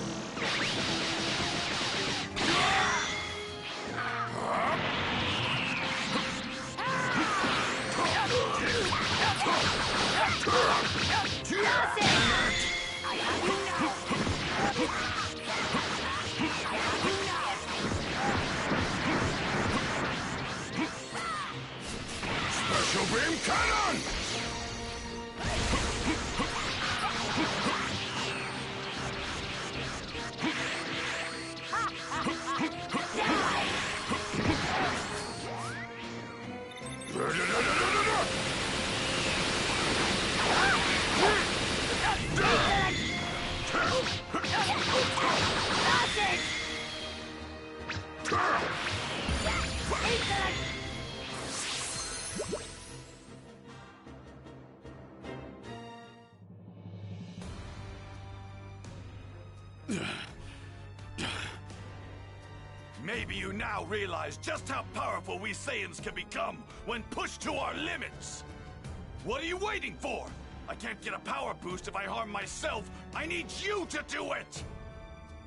Special beam cannon! Maybe you now realize just how powerful we Saiyans can become when pushed to our limits. What are you waiting for? I can't get a power boost if I harm myself. I need you to do it!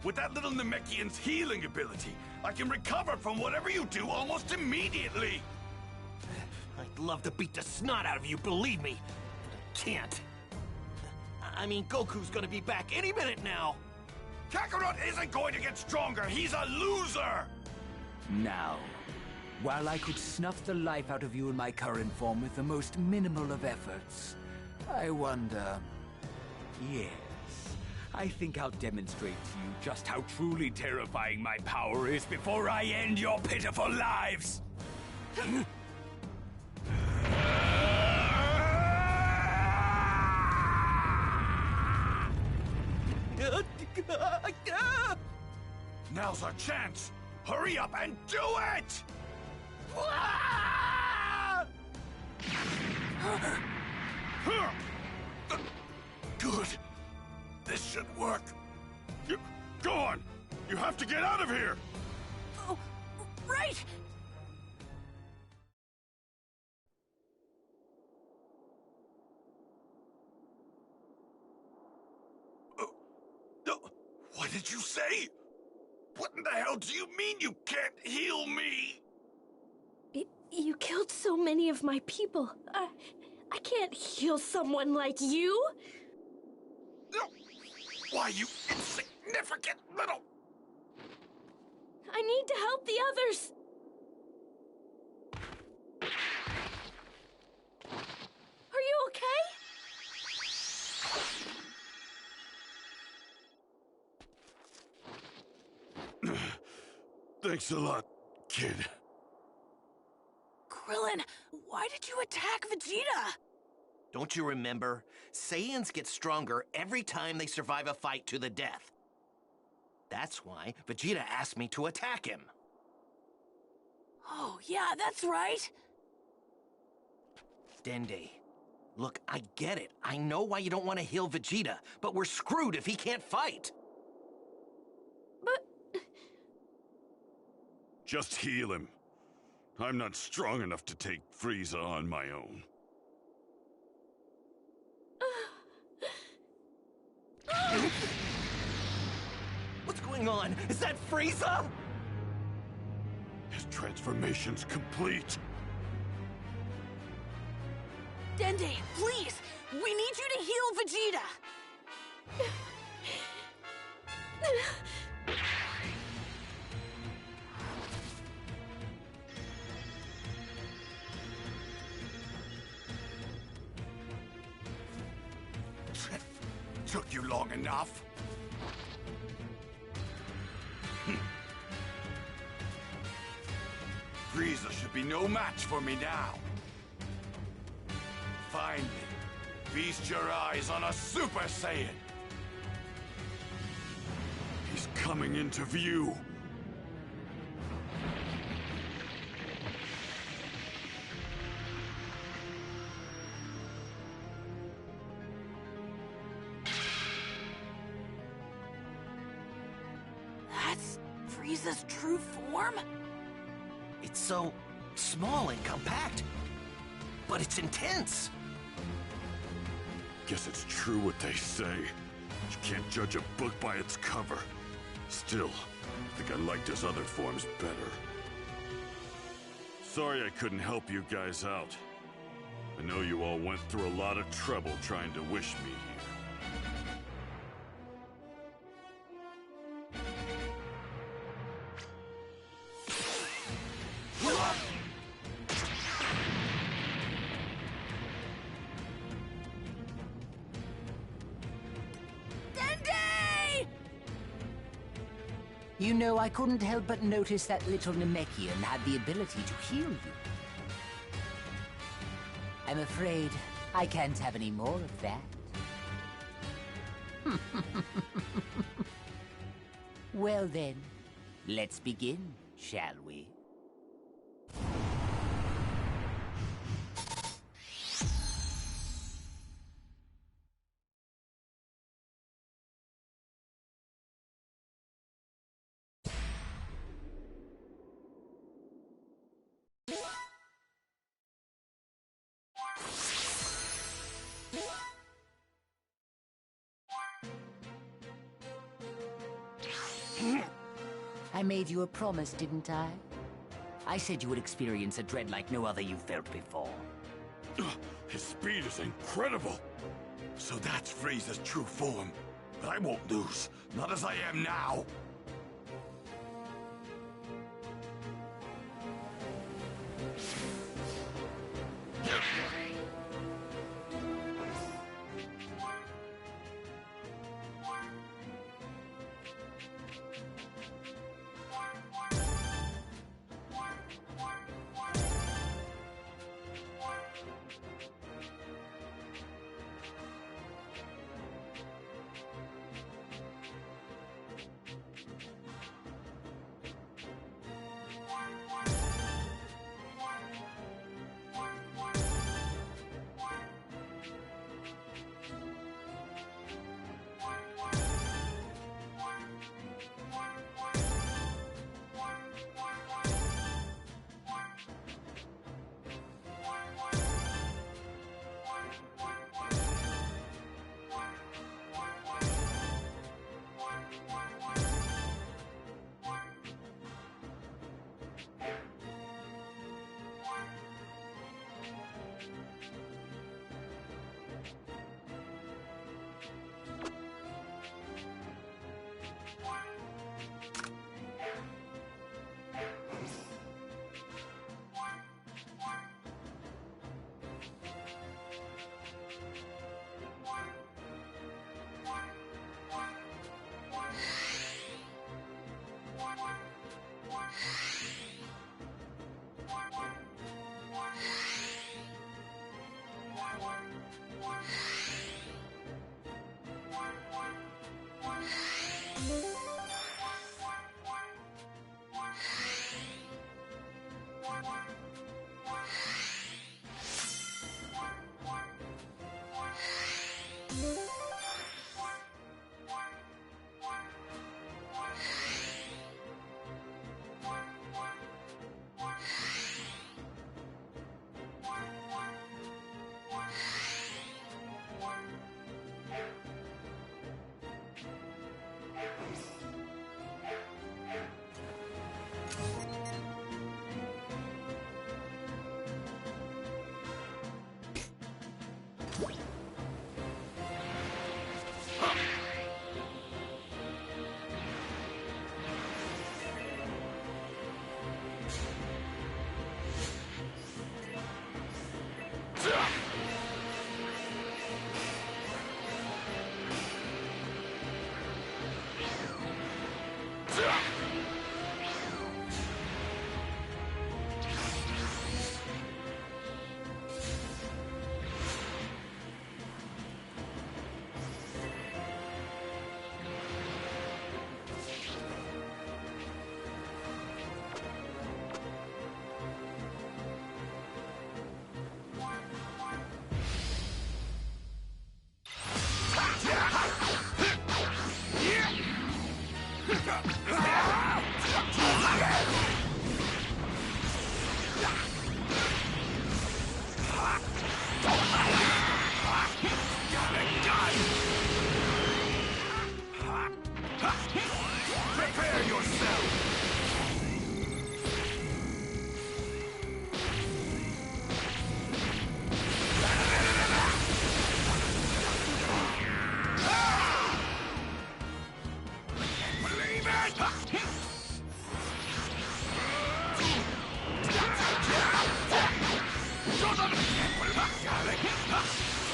With that little Namekian's healing ability, I can recover from whatever you do almost immediately! I'd love to beat the snot out of you, believe me, but I can't. I mean, Goku's gonna be back any minute now! Kakarot isn't going to get stronger! He's a loser! Now, while I could snuff the life out of you in my current form with the most minimal of efforts, I wonder... Yes, I think I'll demonstrate to you just how truly terrifying my power is before I end your pitiful lives! Now's our chance! Hurry up and do it! Good. This should work. Go on! You have to get out of here! Oh, right! What did you say? What in the hell do you mean you can't heal me? You killed so many of my people. I can't heal someone like you. Why, you insignificant little... I need to help the others. Are you okay? Thanks a lot, kid. Krillin, why did you attack Vegeta? Don't you remember? Saiyans get stronger every time they survive a fight to the death. That's why Vegeta asked me to attack him. Oh, yeah, that's right. Dende, look, I get it. I know why you don't want to heal Vegeta, but we're screwed if he can't fight. But... Just heal him. I'm not strong enough to take Frieza on my own. What's going on? Is that Frieza? His transformation's complete. Dende, please! We need you to heal Vegeta! Took you long enough. Frieza should be no match for me now. Finally, feast your eyes on a Super Saiyan. He's coming into view. Frieza's true form? It's so small and compact, but it's intense. Guess it's true what they say. You can't judge a book by its cover. Still, I think I liked his other forms better. Sorry I couldn't help you guys out. I know you all went through a lot of trouble trying to wish me here. You know, I couldn't help but notice that little Namekian had the ability to heal you. I'm afraid I can't have any more of that. Well then, let's begin, shall we? I made you a promise, didn't I? I said you would experience a dread like no other you've felt before. His speed is incredible! So that's Frieza's true form. But I won't lose. Not as I am now.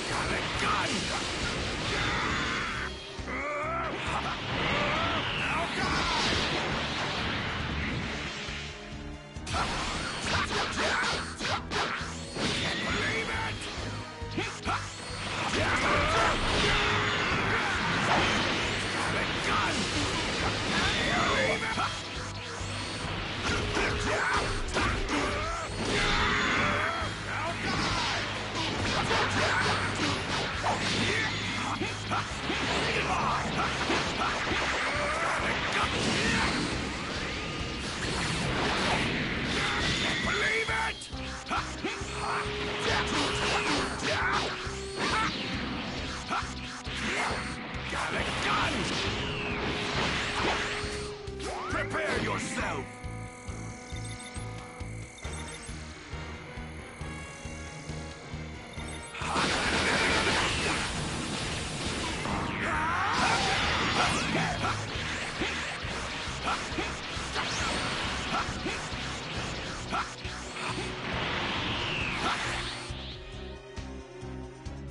Got a gun! Oh, God! Can't believe it! Got a gun! Believe it! Believe it! Got a gun! Prepare yourself!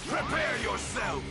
Prepare yourself!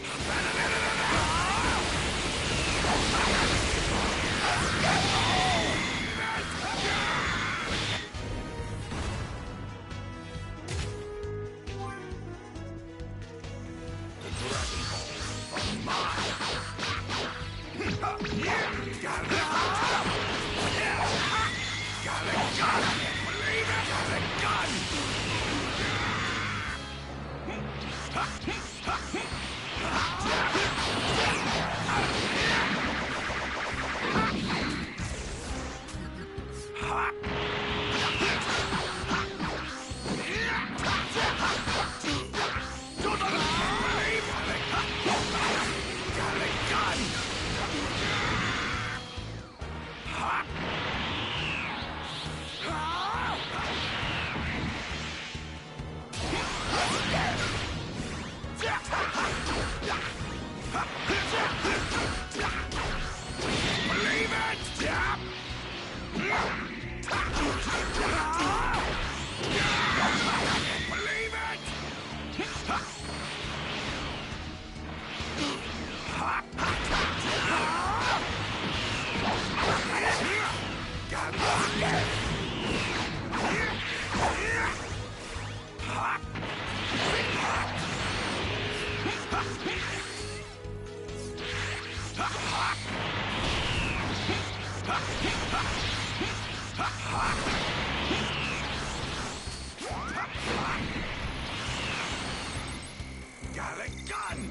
Got a gun!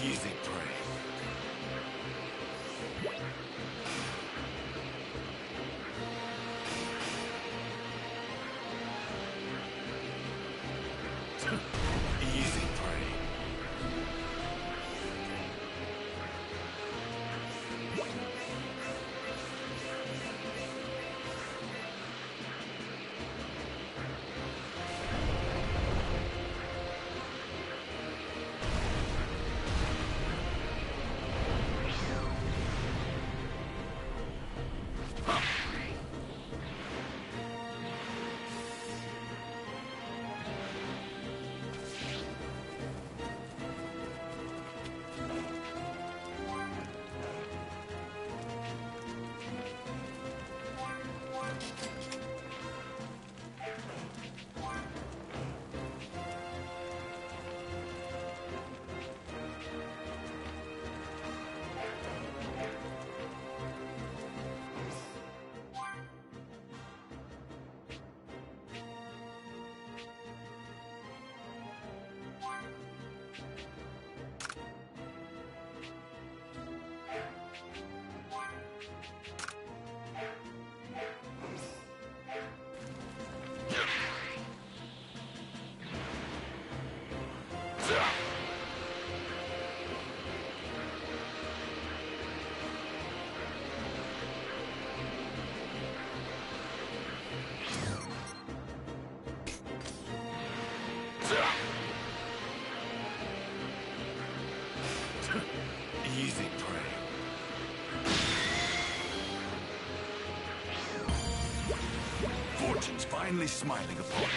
Easy prey. Easy prey. Easy prey. Fortune's finally smiling upon me.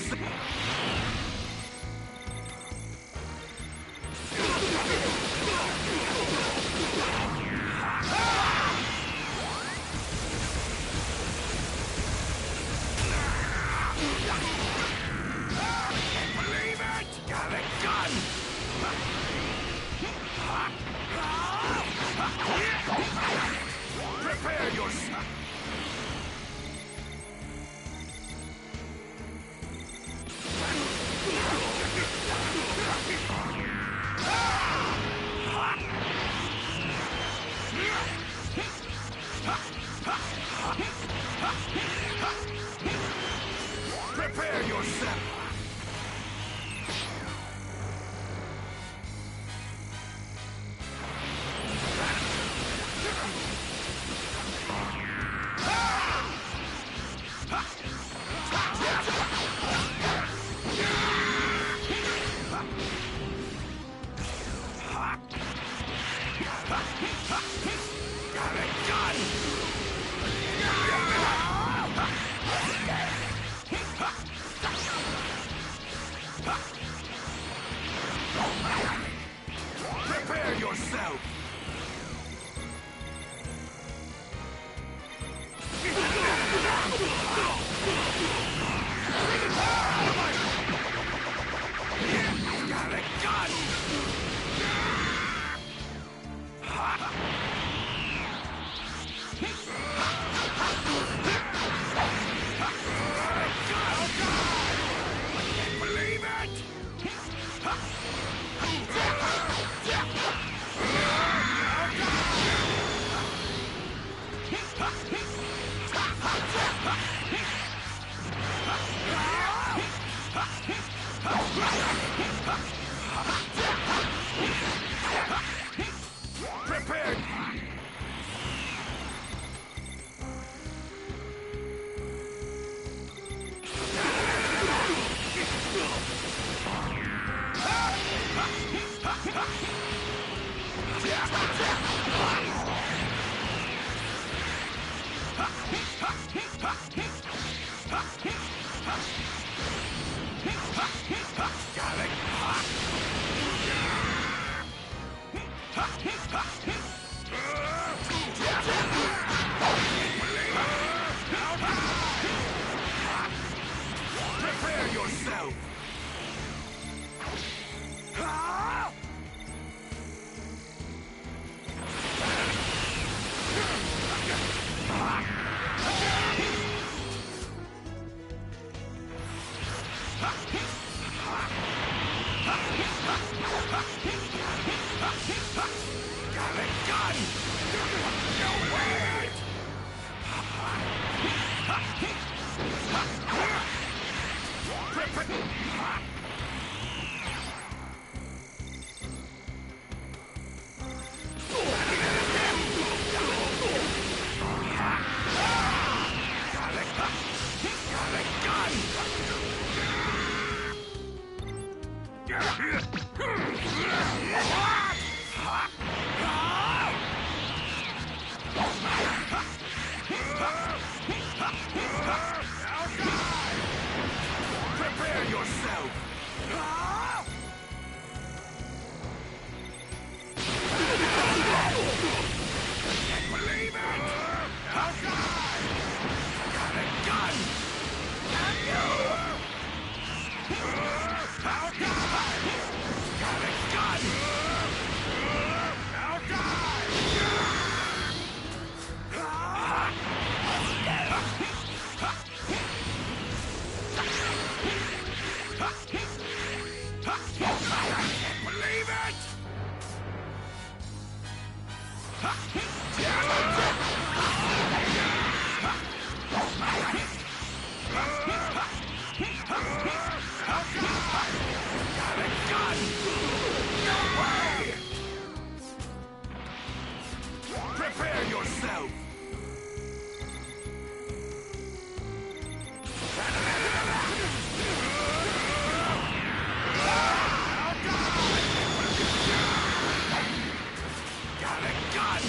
yourself! Believe it! Got a gun! Prepare yourself! Prepare yourself! Got a gun! Prepare yourself! Got a gun! Believe it! Prepared! Prepare yourself! Got a gun! No way! Prepare yourself! Believe it! I'll die! Got a gun! And you! I'll die! Got a gun! I'll die! Believe it! Got a gun! No way! Prepare yourself! Got a gun!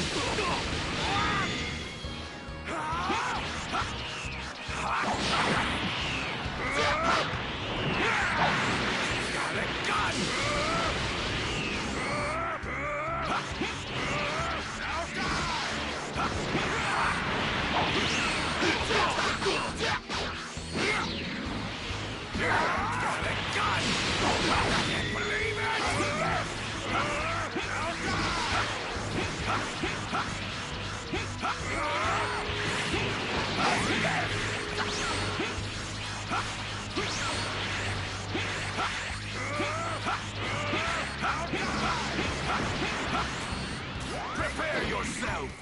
Prepare yourself!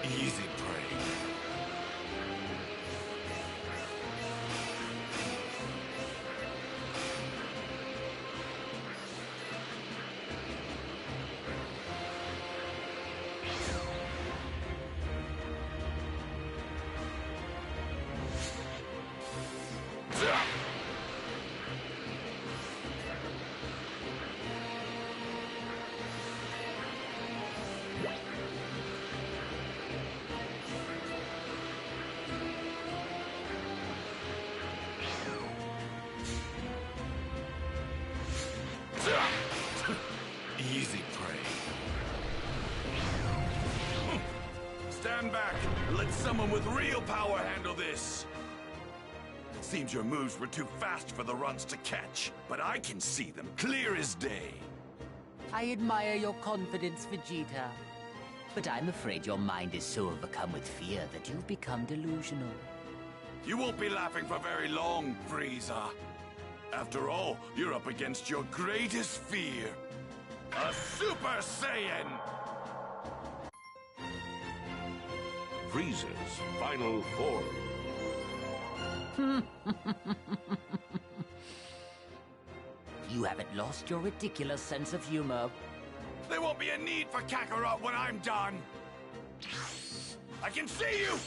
Easy prey. Easy prey. Stand back and let someone with real power handle this. It seems your moves were too fast for the runs to catch, but I can see them clear as day. I admire your confidence, Vegeta. But I'm afraid your mind is so overcome with fear that you've become delusional. You won't be laughing for very long, Frieza. After all, you're up against your greatest fear. A Super Saiyan! Frieza's final form. You haven't lost your ridiculous sense of humor. There won't be a need for Kakarot when I'm done. I can see you!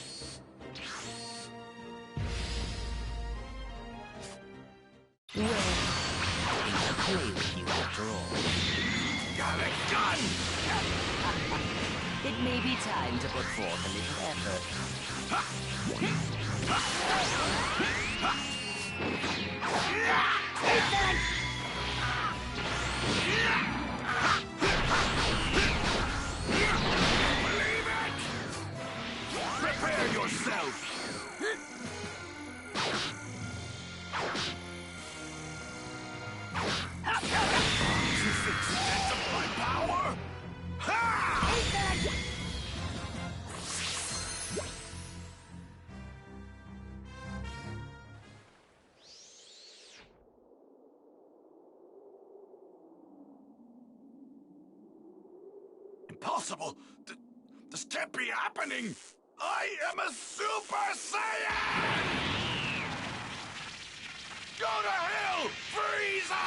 Well, I think I'll play with you after all. Got a gun! It may be time to put forth a little effort. Believe it! Prepare yourself! Is this the extent of my power? Ha! Impossible! This can't be happening! I am a Super Saiyan! Go to hell, Frieza!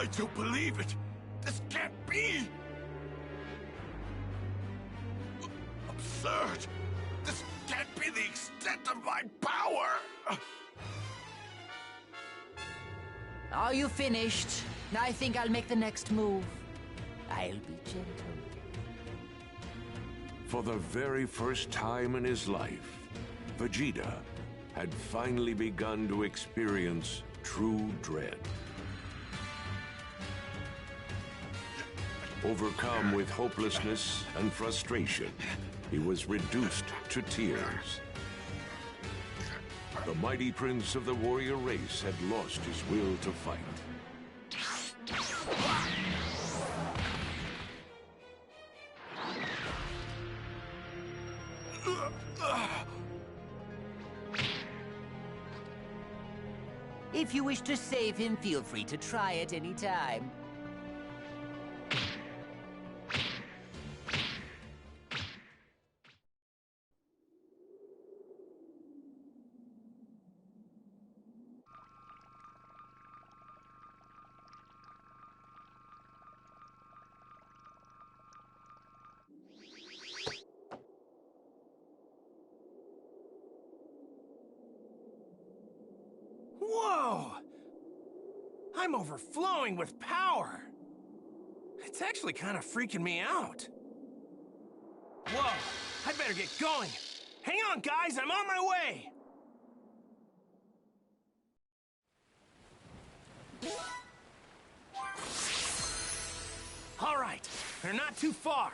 I don't believe it! This can't be! Absurd! This can't be the extent of my power! Are you finished? I think I'll make the next move. I'll be gentle. For the very first time in his life, Vegeta had finally begun to experience true dread. Overcome with hopelessness and frustration, he was reduced to tears. The mighty prince of the warrior race had lost his will to fight. If you wish to save him, feel free to try at any time. Whoa! I'm overflowing with power! It's actually kind of freaking me out. Whoa! I better get going! Hang on, guys! I'm on my way! All right, they're not too far.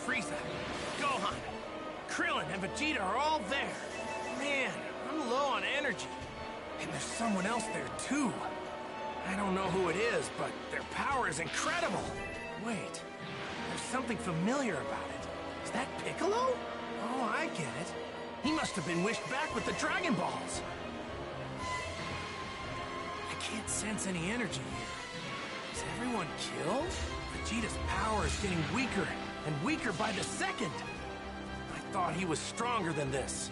Frieza, Gohan, Krillin, and Vegeta are all there. Man, I'm low on energy. And there's someone else there, too. I don't know who it is, but their power is incredible. Wait, there's something familiar about it. Is that Piccolo? Oh, I get it. He must have been wished back with the Dragon Balls. I can't sense any energy here. Is everyone killed? Vegeta's power is getting weaker and weaker by the second. I thought he was stronger than this.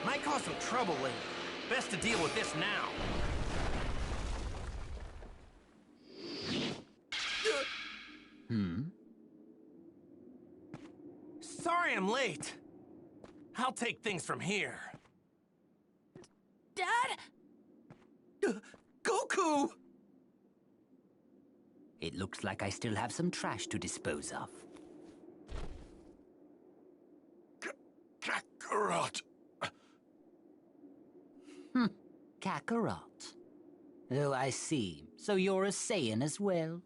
Might cause some trouble later. Best to deal with this now. Sorry I'm late. I'll take things from here. Dad? Goku! It looks like I still have some trash to dispose of. Kakarot. Kakarot. Oh, I see. So you're a Saiyan as well?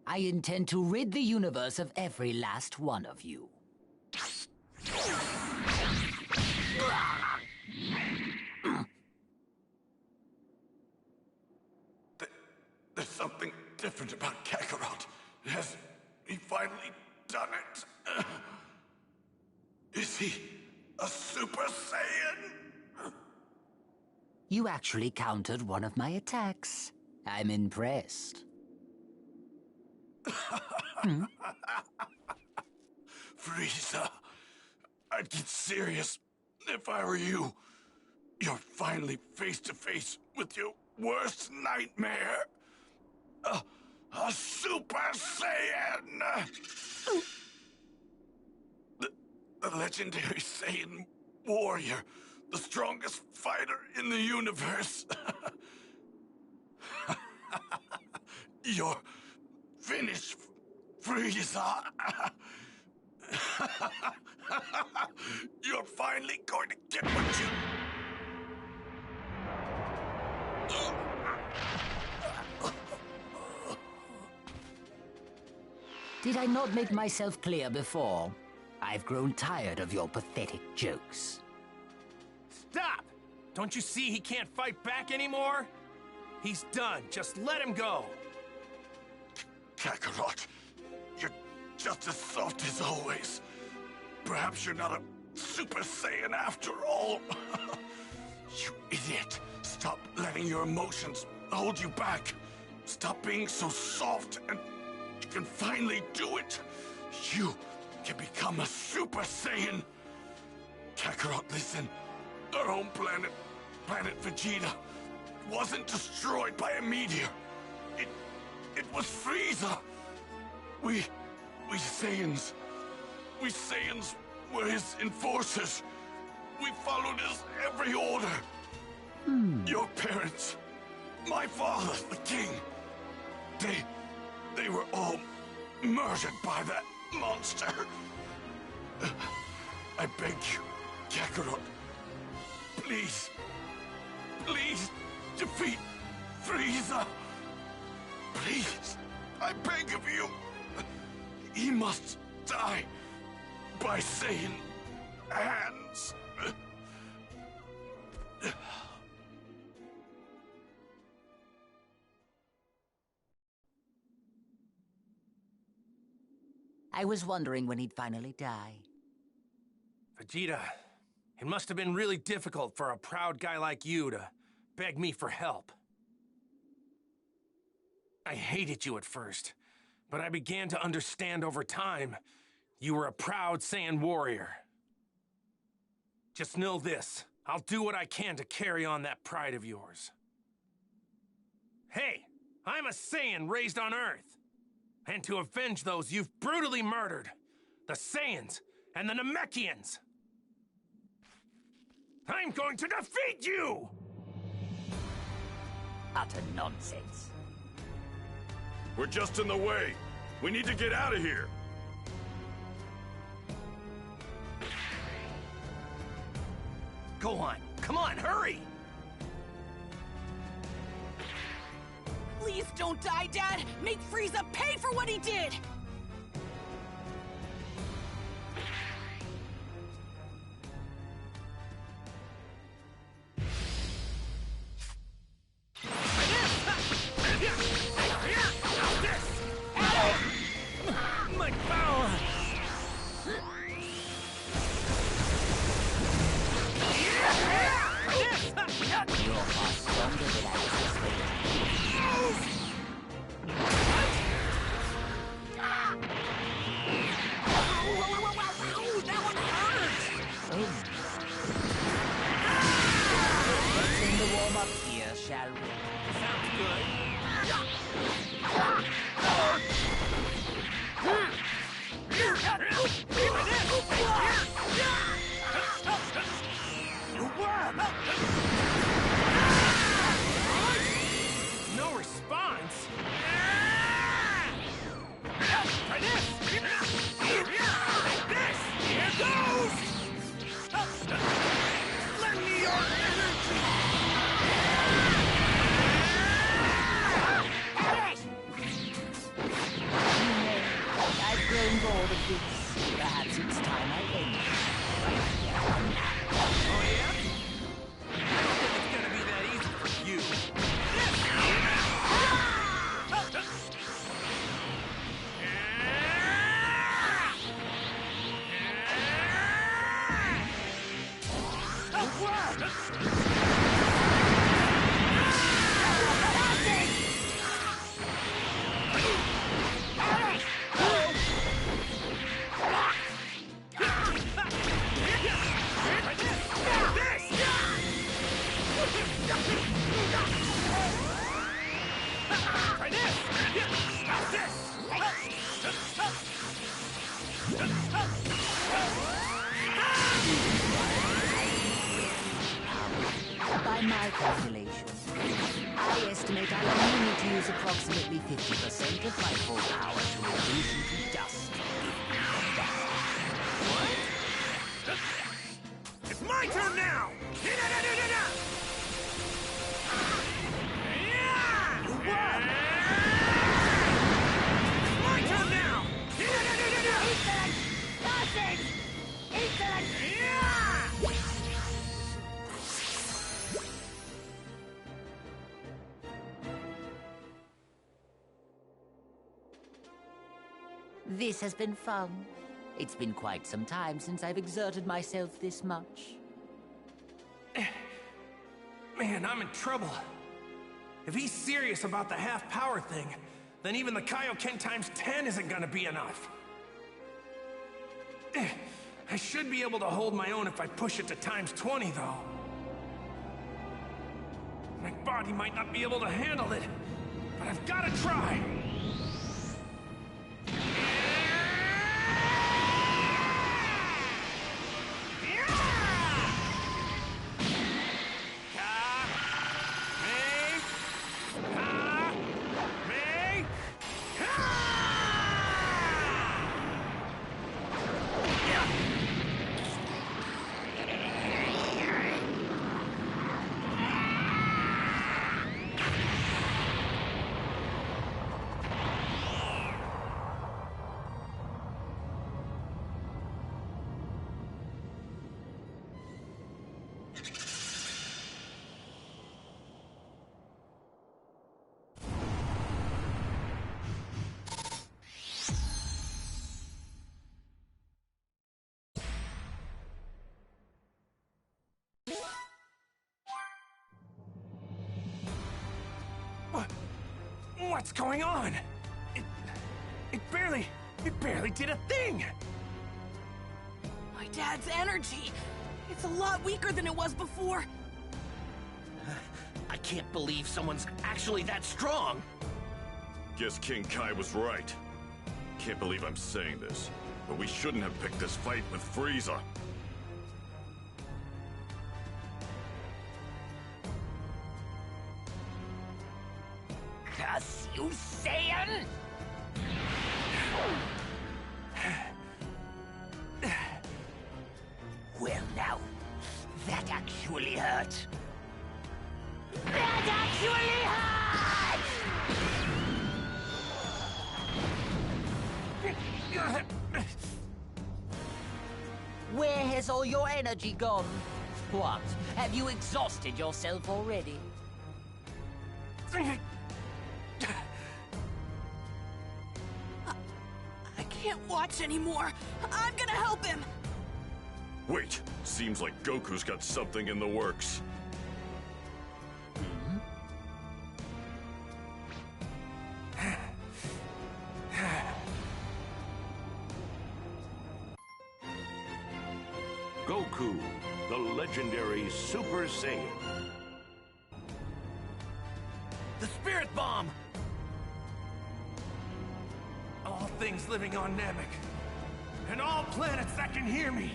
I intend to rid the universe of every last one of you. There's something different about Kakarot. Has he finally done it? Is he a Super Saiyan? You actually countered one of my attacks. I'm impressed. Frieza, I'd get serious if I were you. You're finally face to face with your worst nightmare. A Super Saiyan! The legendary Saiyan warrior, the strongest fighter in the universe. You're finished, Frieza. You're finally going to get what you... Did I not make myself clear before? I've grown tired of your pathetic jokes. Stop! Don't you see he can't fight back anymore? He's done. Just let him go. Kakarot, you're just as soft as always. Perhaps you're not a Super Saiyan after all. You idiot. Stop letting your emotions hold you back. Stop being so soft and you can finally do it. You can become a Super Saiyan. Kakarot, listen. Our home planet, Planet Vegeta, wasn't destroyed by a meteor. It was Frieza. We Saiyans were his enforcers. We followed his every order. Your parents, my father, the king, they were all murdered by that monster. I beg you, Kakarot, please defeat Frieza. Please, I beg of you. He must die by Saiyan hands. I was wondering when he'd finally die. Vegeta, it must have been really difficult for a proud guy like you to beg me for help. I hated you at first, but I began to understand over time you were a proud Saiyan warrior. Just know this, I'll do what I can to carry on that pride of yours. Hey, I'm a Saiyan raised on Earth. And to avenge those you've brutally murdered, the Saiyans and the Namekians. I'm going to defeat you! Utter nonsense. We're just in the way. We need to get out of here. Gohan, come on, hurry! Please don't die, Dad! Make Frieza pay for what he did! My power! You're far stronger than I anticipated. That one hurt! warm up here, shall we? Sounds good. No response? Try this! This! Here goes! Lend me your energy! I've grown bored of this. Perhaps it's time I end. Oh yeah? I don't think it's gonna be that easy for you. By my calculations, I estimate I only need to use approximately 50% of my full power to reduce you to dust. What? It's my turn now! My turn now! This has been fun. It's been quite some time since I've exerted myself this much. Man, I'm in trouble. If he's serious about the half-power thing, then even the Kaioken times 10 isn't gonna be enough. I should be able to hold my own if I push it to times 20, though. My body might not be able to handle it, but I've gotta try. What's going on? It barely did a thing! My dad's energy! It's a lot weaker than it was before. I can't believe someone's actually that strong. Guess King Kai was right. Can't believe I'm saying this, but we shouldn't have picked this fight with Frieza. Curse you, Saiyan! Well now, that actually hurt. That actually hurt! Where has all your energy gone? What? Have you exhausted yourself already? I can't watch anymore. I'm gonna help him. Wait, seems like Goku's got something in the works. Goku, the legendary Super Saiyan. Spirit Bomb! All things living on Namek, and all planets that can hear me,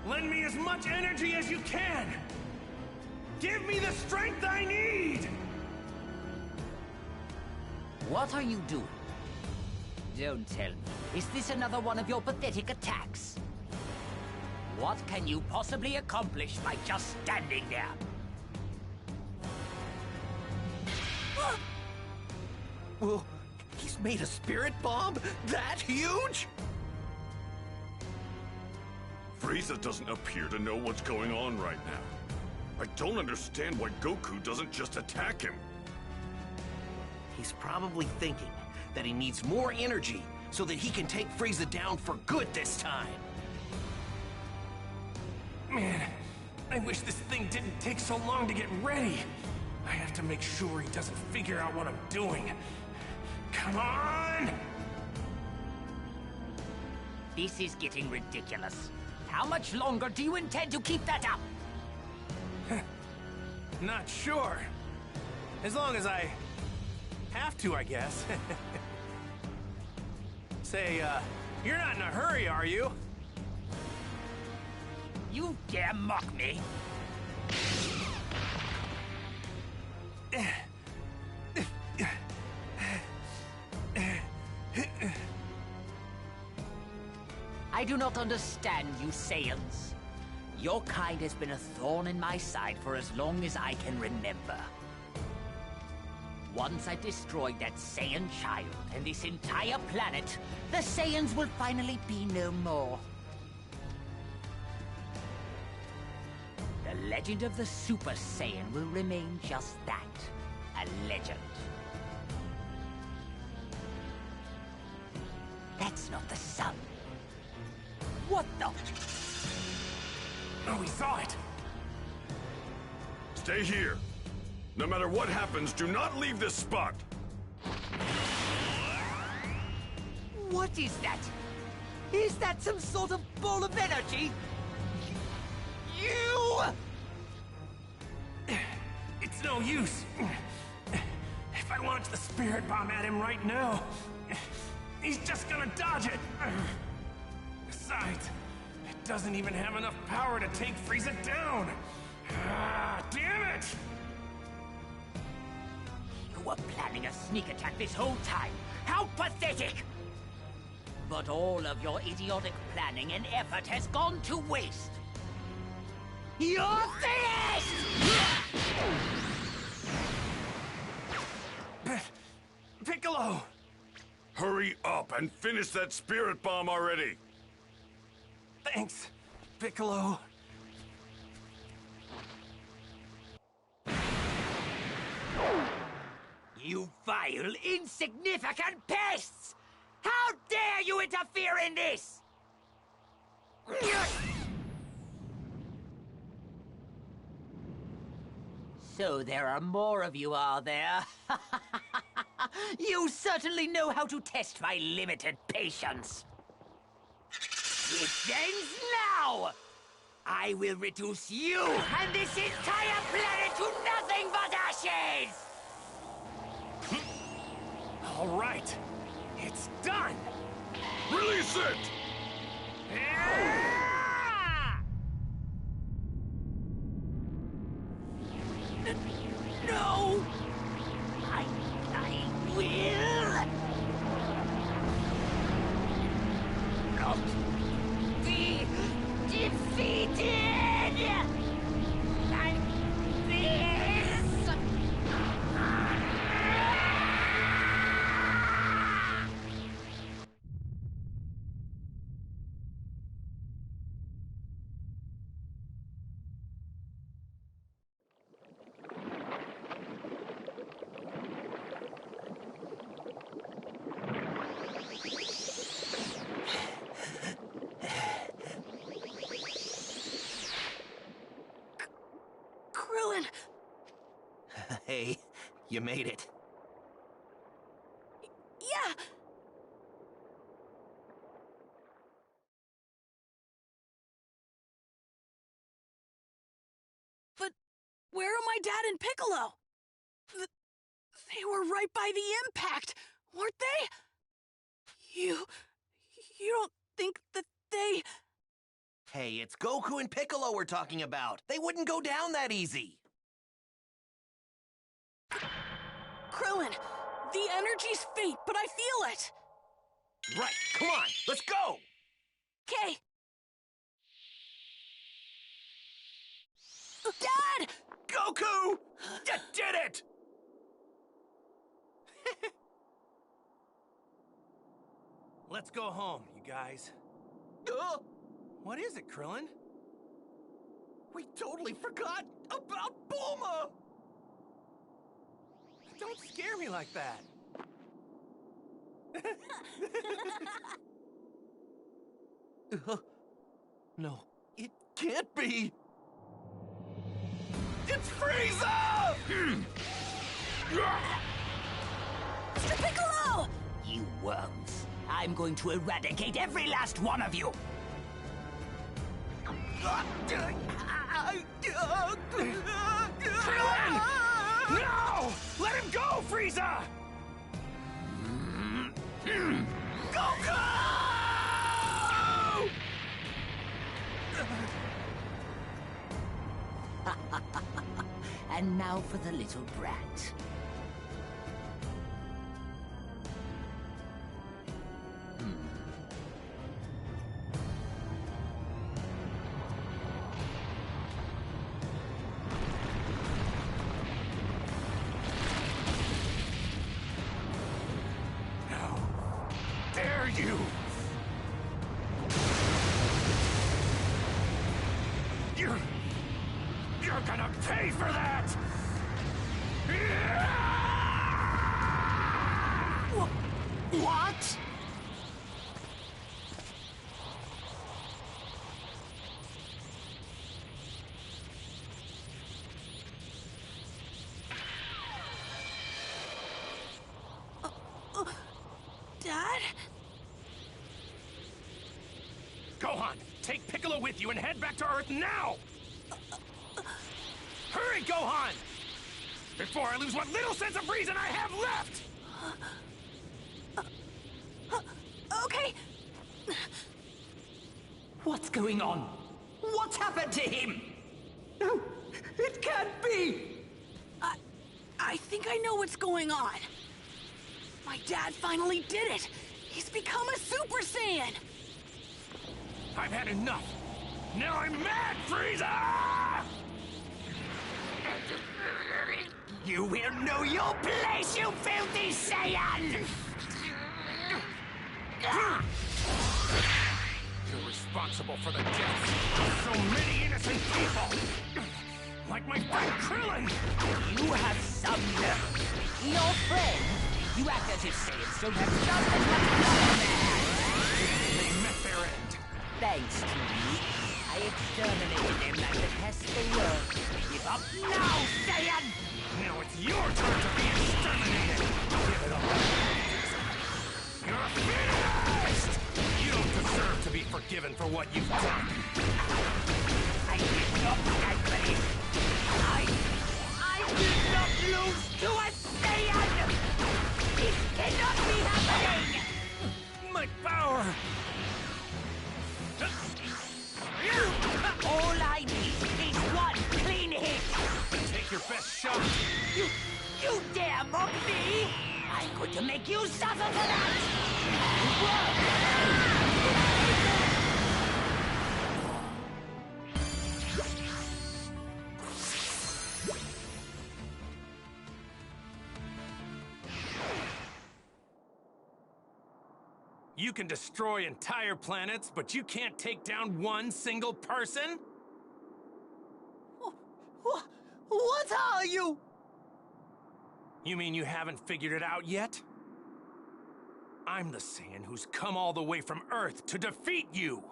lend me as much energy as you can! Give me the strength I need! What are you doing? Don't tell me. Is this another one of your pathetic attacks? What can you possibly accomplish by just standing there? Well, he's made a Spirit Bomb that huge? Frieza doesn't appear to know what's going on right now. I don't understand why Goku doesn't just attack him. He's probably thinking that he needs more energy so that he can take Frieza down for good this time. Man, I wish this thing didn't take so long to get ready. I have to make sure he doesn't figure out what I'm doing. Come on! This is getting ridiculous. How much longer do you intend to keep that up? Not sure. As long as I have to, I guess. Say, you're not in a hurry, are you? You dare mock me? I do not understand you Saiyans. Your kind has been a thorn in my side for as long as I can remember. Once I destroyed that Saiyan child and this entire planet, the Saiyans will finally be no more. The legend of the Super Saiyan will remain just that, a legend. That's not the sun. What the? Oh, we saw it! Stay here. No matter what happens, do not leave this spot! What is that? Is that some sort of ball of energy? You! It's no use. If I launch the Spirit Bomb at him right now, he's just gonna dodge it. Besides, it doesn't even have enough power to take Frieza down. Ah, damn it! You were planning a sneak attack this whole time. How pathetic! But all of your idiotic planning and effort has gone to waste. You're finished! Piccolo! Hurry up and finish that Spirit Bomb already! Thanks, Piccolo. You vile, insignificant pests! How dare you interfere in this! So there are more of you, are there? You certainly know how to test my limited patience. It ends now! I will reduce you and this entire planet to nothing but ashes! All right, it's done! Release it! No! I will not be defeated like this! Krillin! Hey, you made it. Yeah! But where are my dad and Piccolo? They were right by the impact, weren't they? You don't think that they... Hey, it's Goku and Piccolo we're talking about. They wouldn't go down that easy. Krillin, the energy's faint, but I feel it. Right, come on, let's go! Okay. Dad! Goku! You did it! Let's go home, you guys. What is it, Krillin? We totally forgot about Bulma! Don't scare me like that. No, it can't be! It's Frieza! Mr. Piccolo! You worms. I'm going to eradicate every last one of you! Krillin! No! Let him go, Frieza! Goku! And now for the little brat. Dare you! You're gonna pay for that! What? Dad? Gohan, take Piccolo with you and head back to Earth now! Hurry, Gohan! Before I lose what little sense of reason I have left! Okay. What's going on? What's happened to him? No, it can't be! I think I know what's going on. My dad finally did it! He's become a Super Saiyan! I've had enough! Now I'm mad, Frieza! You will know your place, you filthy Saiyan! You're responsible for the deaths of so many innocent people! Like my friend Krillin! You have some nerve. Your friend? You act as if Saiyans don't have just as much blood in their hands. They met their end. Thanks to me, I exterminated them like the pest they were. Give up now, Saiyan! Now it's your turn to be exterminated! Give it up! You're finished! You don't deserve to be forgiven for what you've done! I did not calculate. I did not lose to a Saiyan! This cannot be happening! My power! All I need is one clean hit! Take your best shot! You dare mock me? I'm going to make you suffer for that! You can destroy entire planets, but you can't take down one single person? What are you? You mean you haven't figured it out yet? I'm the Saiyan who's come all the way from Earth to defeat you!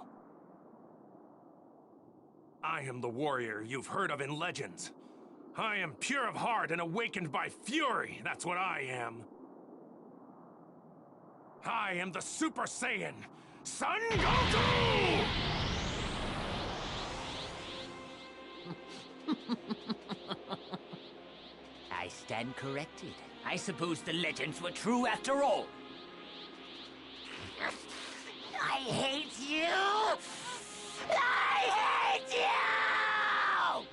I am the warrior you've heard of in legends. I am pure of heart and awakened by fury, that's what I am. I am the Super Saiyan, Son Goku! I stand corrected. I suppose the legends were true after all. I hate you! I hate you!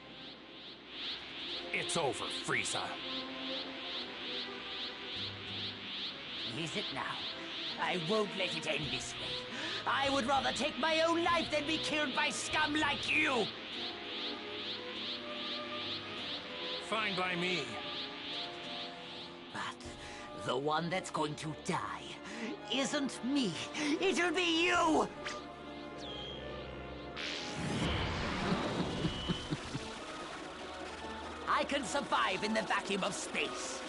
It's over, Frieza. Is it now? I won't let it end this way. I would rather take my own life than be killed by scum like you! Fine by me. But the one that's going to die isn't me. It'll be you! I can survive in the vacuum of space.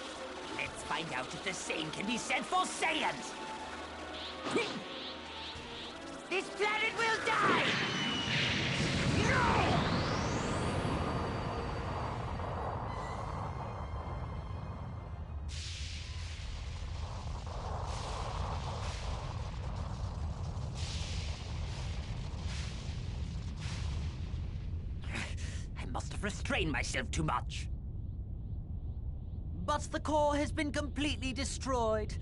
Let's find out if the same can be said for Saiyans! This planet will die! No! I must have restrained myself too much. But the core has been completely destroyed.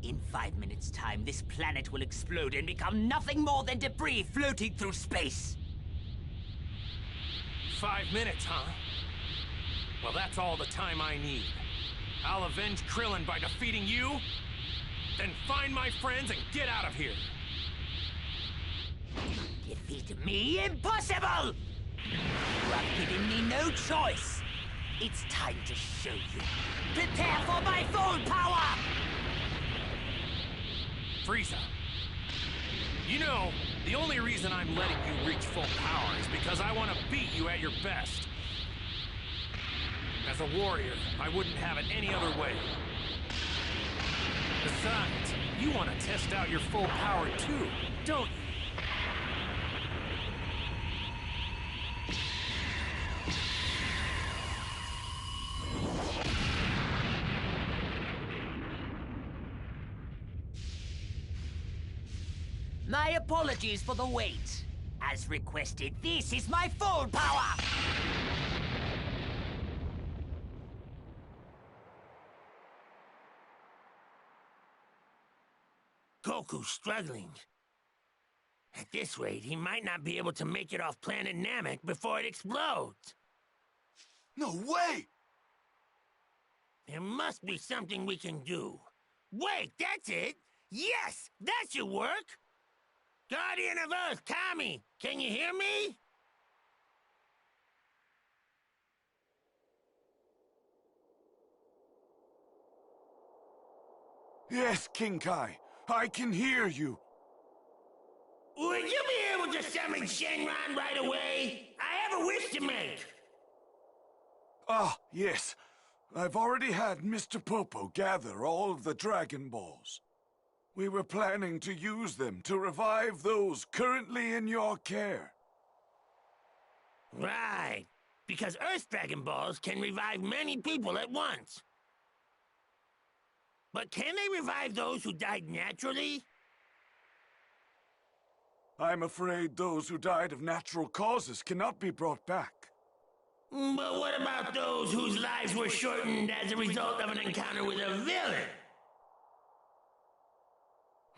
In 5 minutes' time, this planet will explode and become nothing more than debris floating through space. 5 minutes, huh? Well, that's all the time I need. I'll avenge Krillin by defeating you, then find my friends and get out of here. Defeat me? Impossible! You have given me no choice. It's time to show you. Prepare for my full power! Frieza, you know, the only reason I'm letting you reach full power is because I want to beat you at your best. As a warrior, I wouldn't have it any other way. Besides, you want to test out your full power too, don't you? My apologies for the wait. As requested, this is my full power! Goku's struggling. At this rate, he might not be able to make it off planet Namek before it explodes. No way! There must be something we can do. Wait, that's it! Yes, that should work! Guardian of Earth, Kami, can you hear me? Yes, King Kai, I can hear you. Would you be able to summon Shenron right away? I have a wish to make. Ah, yes. I've already had Mr. Popo gather all of the Dragon Balls. We were planning to use them to revive those currently in your care. Right. Because Earth Dragon Balls can revive many people at once. But can they revive those who died naturally? I'm afraid those who died of natural causes cannot be brought back. But what about those whose lives were shortened as a result of an encounter with a villain?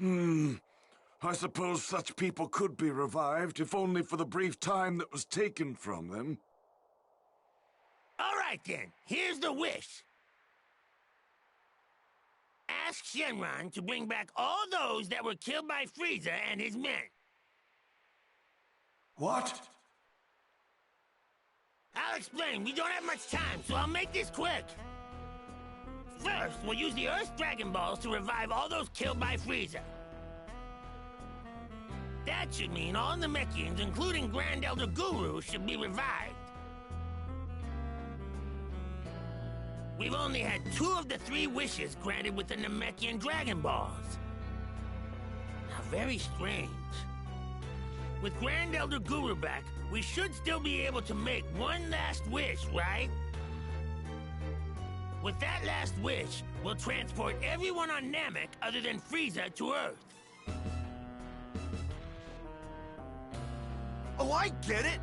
I suppose such people could be revived, if only for the brief time that was taken from them. All right then, here's the wish. Ask Shenron to bring back all those that were killed by Frieza and his men. What? I'll explain. We don't have much time, so I'll make this quick. First, we'll use the Earth Dragon Balls to revive all those killed by Frieza. That should mean all Namekians, including Grand Elder Guru, should be revived. We've only had 2 of the 3 wishes granted with the Namekian Dragon Balls. How very strange. With Grand Elder Guru back, we should still be able to make one last wish, right? With that last wish, we'll transport everyone on Namek other than Frieza to Earth. Oh, I get it!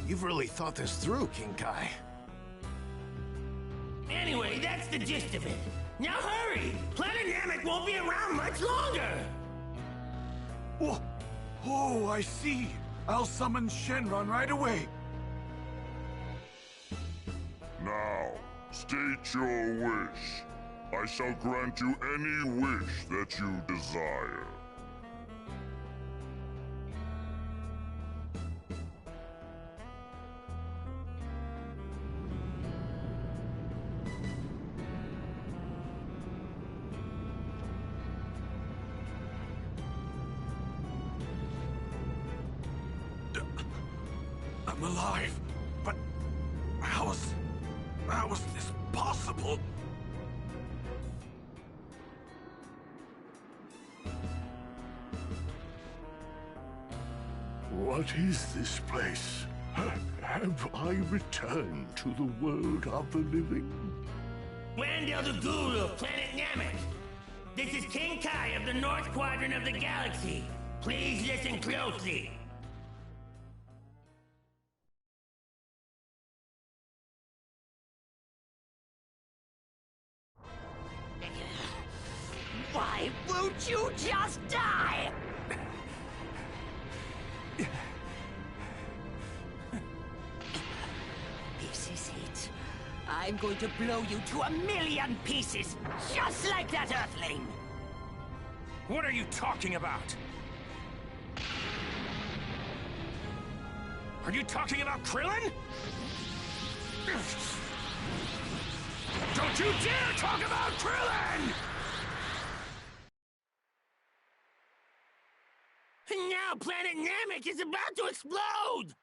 You've really thought this through, King Kai. Anyway, that's the gist of it. Now hurry! Planet Namek won't be around much longer! Oh, I see. I'll summon Shenron right away. Now, state your wish. I shall grant you any wish that you desire. I'm alive, but how is this possible? What is this place? Have I returned to the world of the living? Grand Elder Guru of Planet Namek. This is King Kai of the North Quadrant of the galaxy. Please listen closely. Why won't you just die? This is it. I'm going to blow you to a million pieces, just like that Earthling. What are you talking about? Are you talking about Krillin? Don't you dare talk about Krillin! Now Planet Namek is about to explode!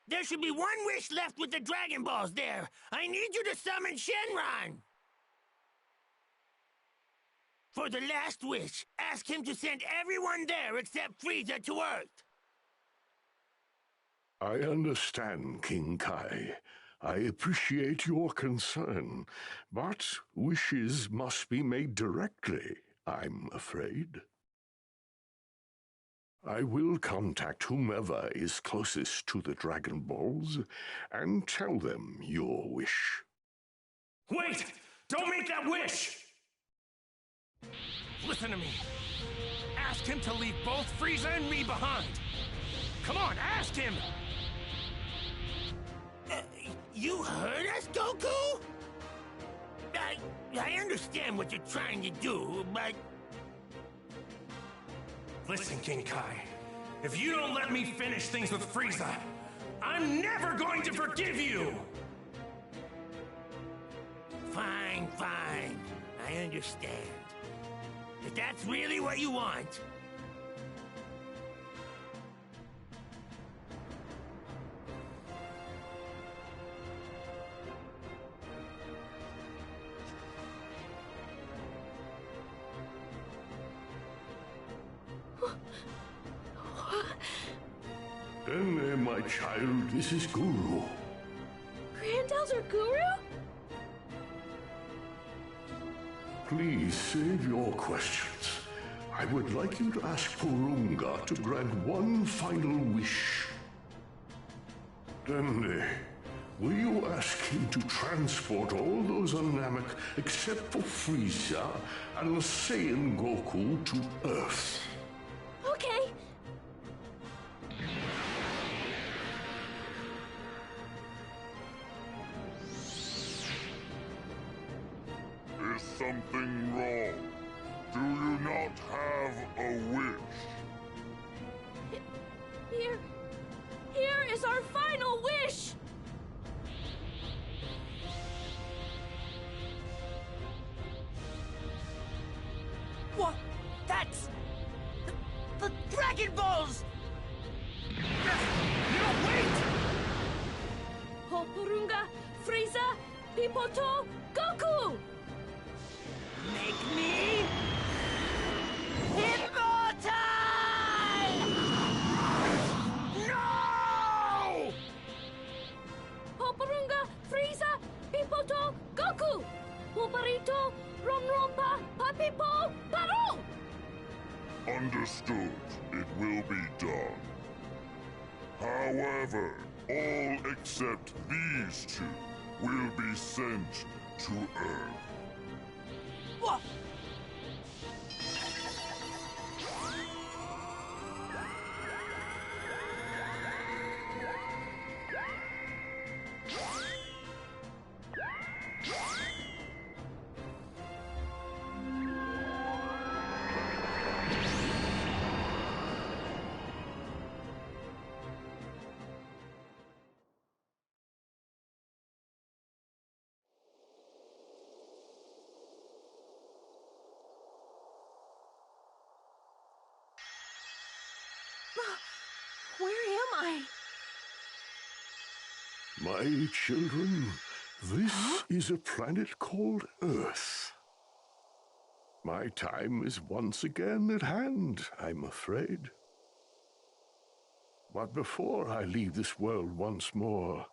There should be one wish left with the Dragon Balls there. I need you to summon Shenron! For the last wish, ask him to send everyone there except Frieza to Earth. I understand, King Kai. I appreciate your concern, but wishes must be made directly, I'm afraid. I will contact whomever is closest to the Dragon Balls and tell them your wish. Wait! Don't make that wish! Listen to me. Ask him to leave both Frieza and me behind. Come on, ask him! You heard us, Goku? I understand what you're trying to do, but... Listen, King Kai. If you don't let me finish things with Frieza, I'm never going to forgive you! Fine, fine. I understand. If that's really what you want... My child, this is Guru. Grand Elder Guru? Please save your questions. I would like you to ask Porunga to grant one final wish. Dende, will you ask him to transport all those on Namek except for Frieza and Saiyan Goku to Earth? Okay. Is something wrong? Do you not have a wish? Here is our final wish! What? That's... the Dragon Balls! No, wait! Porunga, Frieza, Piccolo, Goku! Make me... immortal! No! Porunga, Frieza, Piccolo, Goku! Pulparito, Ronrompa, Papipo, Paro! Understood. It will be done. However, All except these two will be sent to Earth. What? Where am I? My children, this is a planet called Earth. My time is once again at hand, I'm afraid. But before I leave this world once more,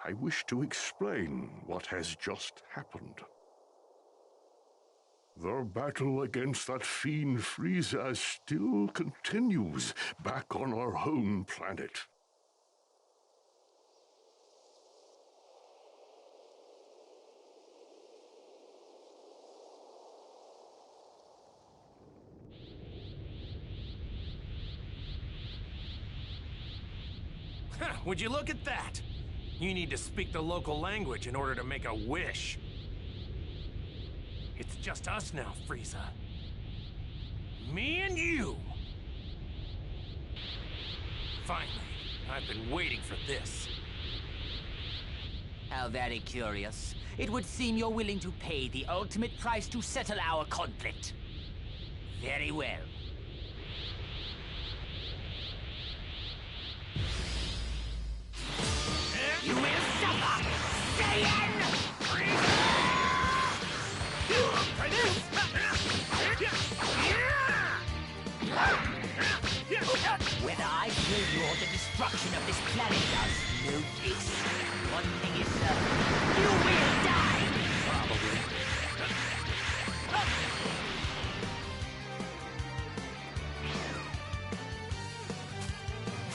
I wish to explain what has just happened. The battle against that fiend Frieza still continues back on our home planet. Would you look at that? You need to speak the local language in order to make a wish. It's just us now, Frieza. Me and you! Finally, I've been waiting for this. How very curious. It would seem you're willing to pay the ultimate price to settle our conflict. Very well. You will suffer! Saiyan! Whether I kill you or the destruction of this planet does no use. One thing is certain. You will die! Probably.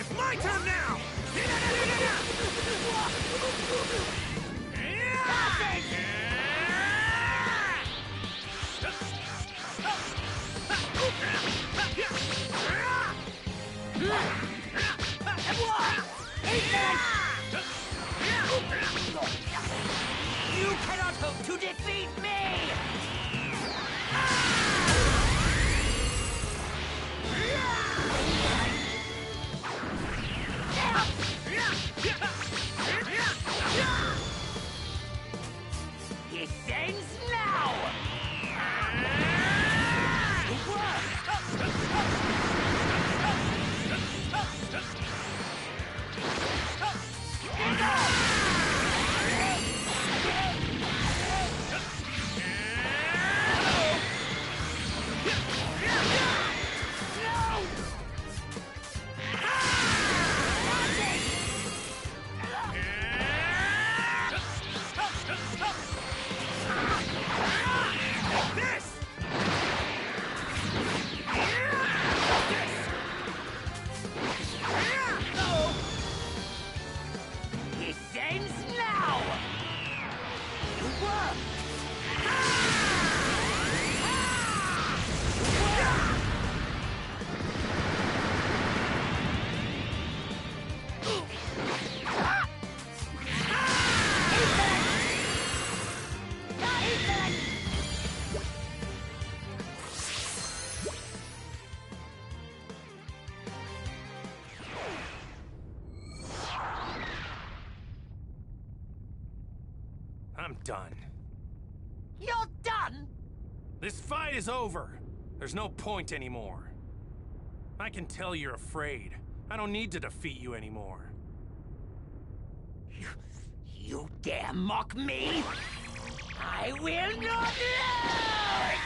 It's my turn now! You cannot hope to defeat me! It ends now! I'm done. You're done? This fight is over. There's no point anymore. I can tell you're afraid. I don't need to defeat you anymore. You dare mock me? I will not lose!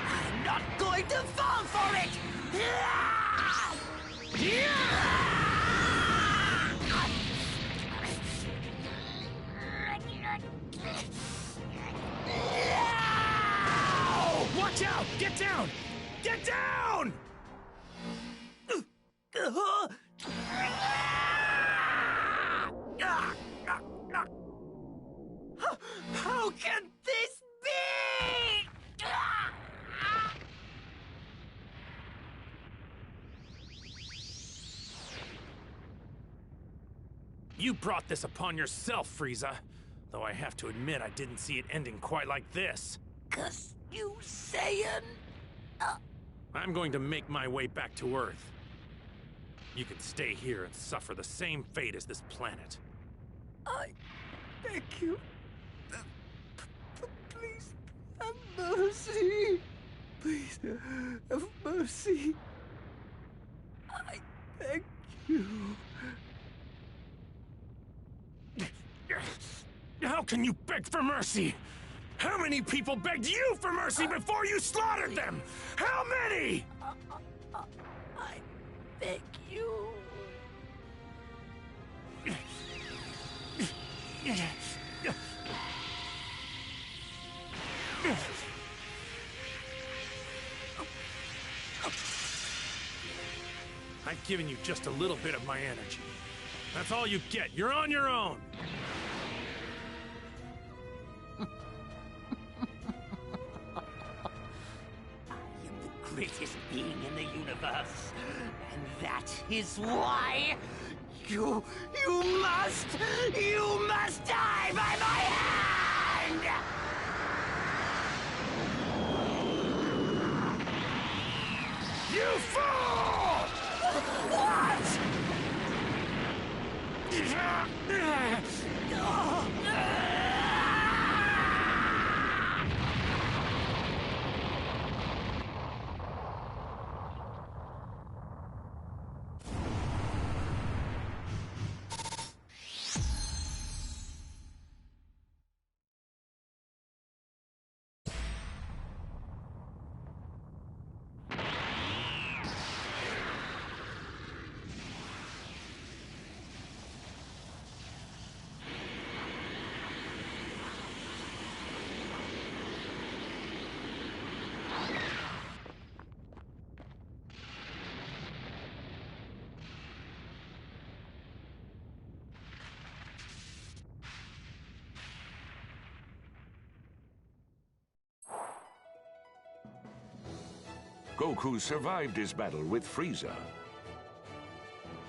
I'm not going to fall for it! Watch out! Get down! Get down! How can this be? You brought this upon yourself, Frieza. Though I have to admit I didn't see it ending quite like this. 'Cause you Saiyan... I'm going to make my way back to Earth. You can stay here and suffer the same fate as this planet. I beg you. Please have mercy. Please have mercy. I beg you. How can you beg for mercy? How many people begged you for mercy before you slaughtered them? How many? I beg you. I've given you just a little bit of my energy. That's all you get. You're on your own. Greatest being in the universe. And that is why you must die by my hand! You fool! What? Goku survived his battle with Frieza.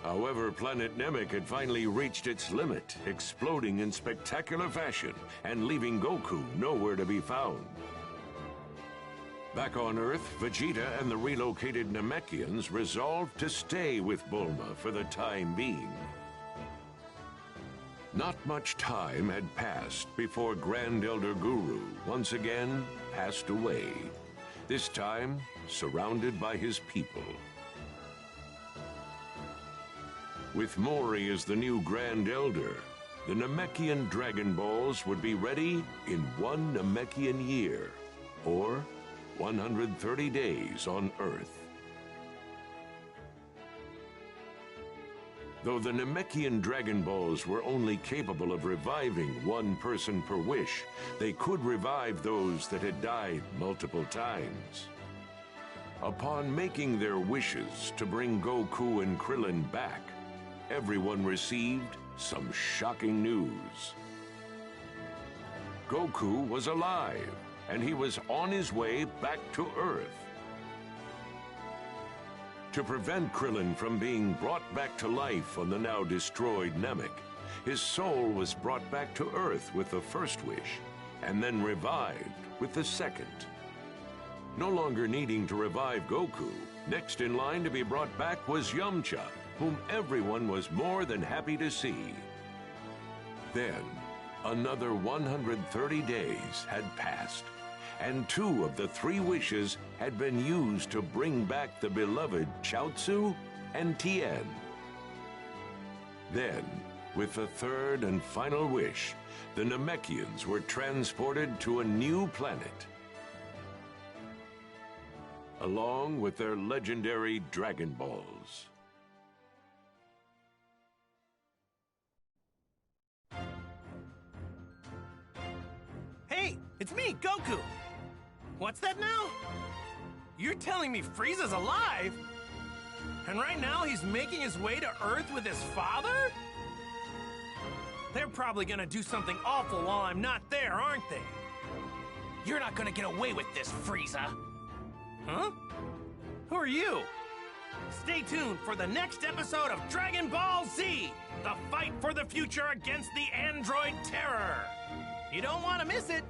However, planet Namek had finally reached its limit, exploding in spectacular fashion and leaving Goku nowhere to be found. Back on Earth, Vegeta and the relocated Namekians resolved to stay with Bulma for the time being. Not much time had passed before Grand Elder Guru once again passed away, this time surrounded by his people. With Mori as the new Grand Elder, the Namekian Dragon Balls would be ready in 1 Namekian year, or 130 days on Earth. Though the Namekian Dragon Balls were only capable of reviving 1 person per wish, they could revive those that had died multiple times. Upon making their wishes to bring Goku and Krillin back, everyone received some shocking news. Goku was alive, and he was on his way back to Earth. To prevent Krillin from being brought back to life on the now destroyed Namek, his soul was brought back to Earth with the first wish, and then revived with the second. No longer needing to revive Goku, next in line to be brought back was Yamcha, whom everyone was more than happy to see. Then, another 130 days had passed, and 2 of the 3 wishes had been used to bring back the beloved Chaozu and Tien. Then, with the 3rd and final wish, the Namekians were transported to a new planet, along with their legendary Dragon Balls. It's me, Goku! What's that now? You're telling me Frieza's alive? And right now he's making his way to Earth with his father? They're probably gonna do something awful while I'm not there, aren't they? You're not gonna get away with this, Frieza. Huh? Who are you? Stay tuned for the next episode of Dragon Ball Z! The fight for the future against the android terror! You don't want to miss it!